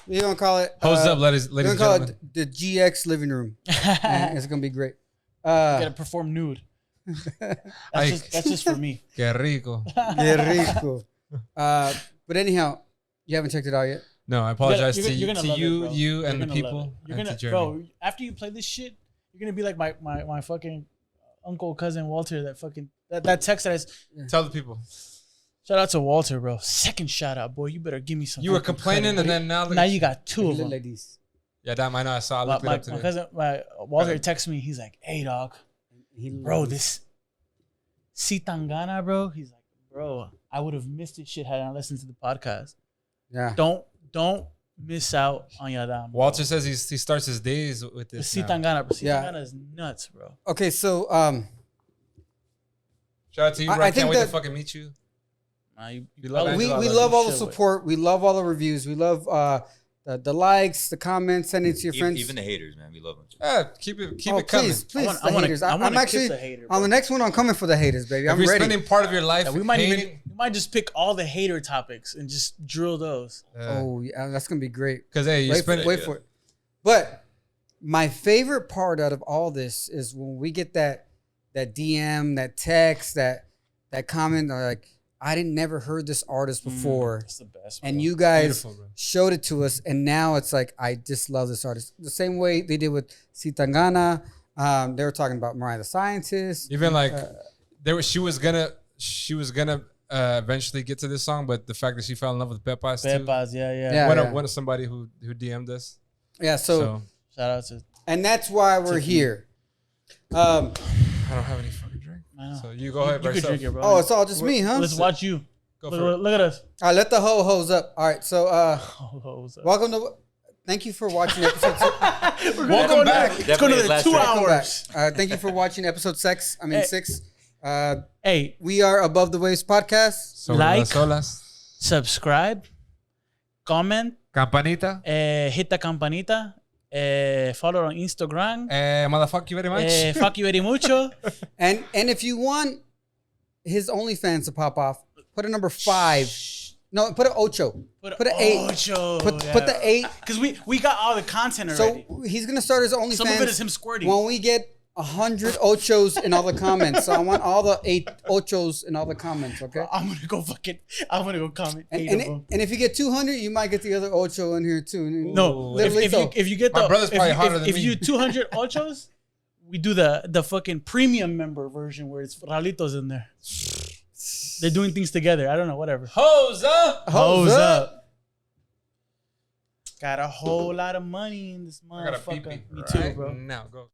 We're gonna call it. Hose up, ladies and we're gonna call gentlemen. it the GX living room. It's gonna be great. Gotta perform nude. That's just for me. Que rico. Que rico. But anyhow, you haven't checked it out yet. No, I apologize to you're gonna love you, it, bro. you, and You're the gonna people. love it. You're and gonna, to Jeremy. bro. After you play this shit, you're gonna be like my fucking uncle cousin Walter. That fucking that text that is. Tell the people. Shout out to Walter, bro. Second shout out, boy. You better give me some. You were complaining, and then now you got 2 of them. Ladies. Yeah, damn, I know. I saw. I looked it up today. My cousin, Walter, texted me. He's like, "Hey, dog, bro, this Si Tangana, bro." He's like, "Bro, I would have missed this shit had I not listened to the podcast." Yeah. Don't miss out on Yadam. Walter says he starts his days with this. Si Tangana, bro. Si Tangana is nuts, bro. Okay, so Shout out to you, bro. I can't wait to fucking meet you. We love all the support. We love all the reviews. We love the likes, the comments, sending it to your friends. Even the haters, man. We love them. Yeah, keep it coming. Please, I want to kiss a hater, bro. on the next one. I'm coming for the haters, baby. I'm if you're ready. spending part of your life, we might just pick all the hater topics and just drill those. Oh, yeah, that's gonna be great. Because hey, you wait for it. But my favorite part out of all this is when we get that DM, that text, that comment, like, I never heard this artist before. That's the best. And you guys showed it to us, and now it's like, I just love this artist. The same way they did with Si Tangana. They were talking about Mariah the Scientist. Even like she was gonna eventually get to this song, but the fact that she fell in love with Pepas too. Pepas, yeah. One of somebody who DM'd us. Yeah, so shout out to. And that's why we're here. I don't have any fucking drink. I know. So you go ahead, you could drink it, bro. Oh, it's all just me, huh? Let's watch you. Look at us. All right, let the hose up. All right, so welcome to. Thank you for watching episode. Welcome back. It's going to the 2 hours. Thank you for watching episode 6. Hey, we are Above the Waves podcast. Like, subscribe, comment, campanita, hit the campanita. Follow on Instagram. Motherfuck you very much. Fuck you very mucho. And if you want his OnlyFans to pop off, put a number 5. No, put an ocho. Put an 8. Ocho. Put the 8. Because we got all the content already. So he's gonna start his OnlyFans. Some of it is him squirting. When we get 100 ochos in all the comments, so I want all the 8 ochos in all the comments. Okay. I'm gonna go comment. And if you get 200, you might get the other ocho in here too. No, if you get my brother's probably hotter than if me. you 200 ochos, we do the fucking premium member version where it's Ralitos in there. They're doing things together. I don't know. Whatever. Hose up. Hose up. Got a whole lot of money in this motherfucker. I got a pee-pee. Me too, bro. Now go.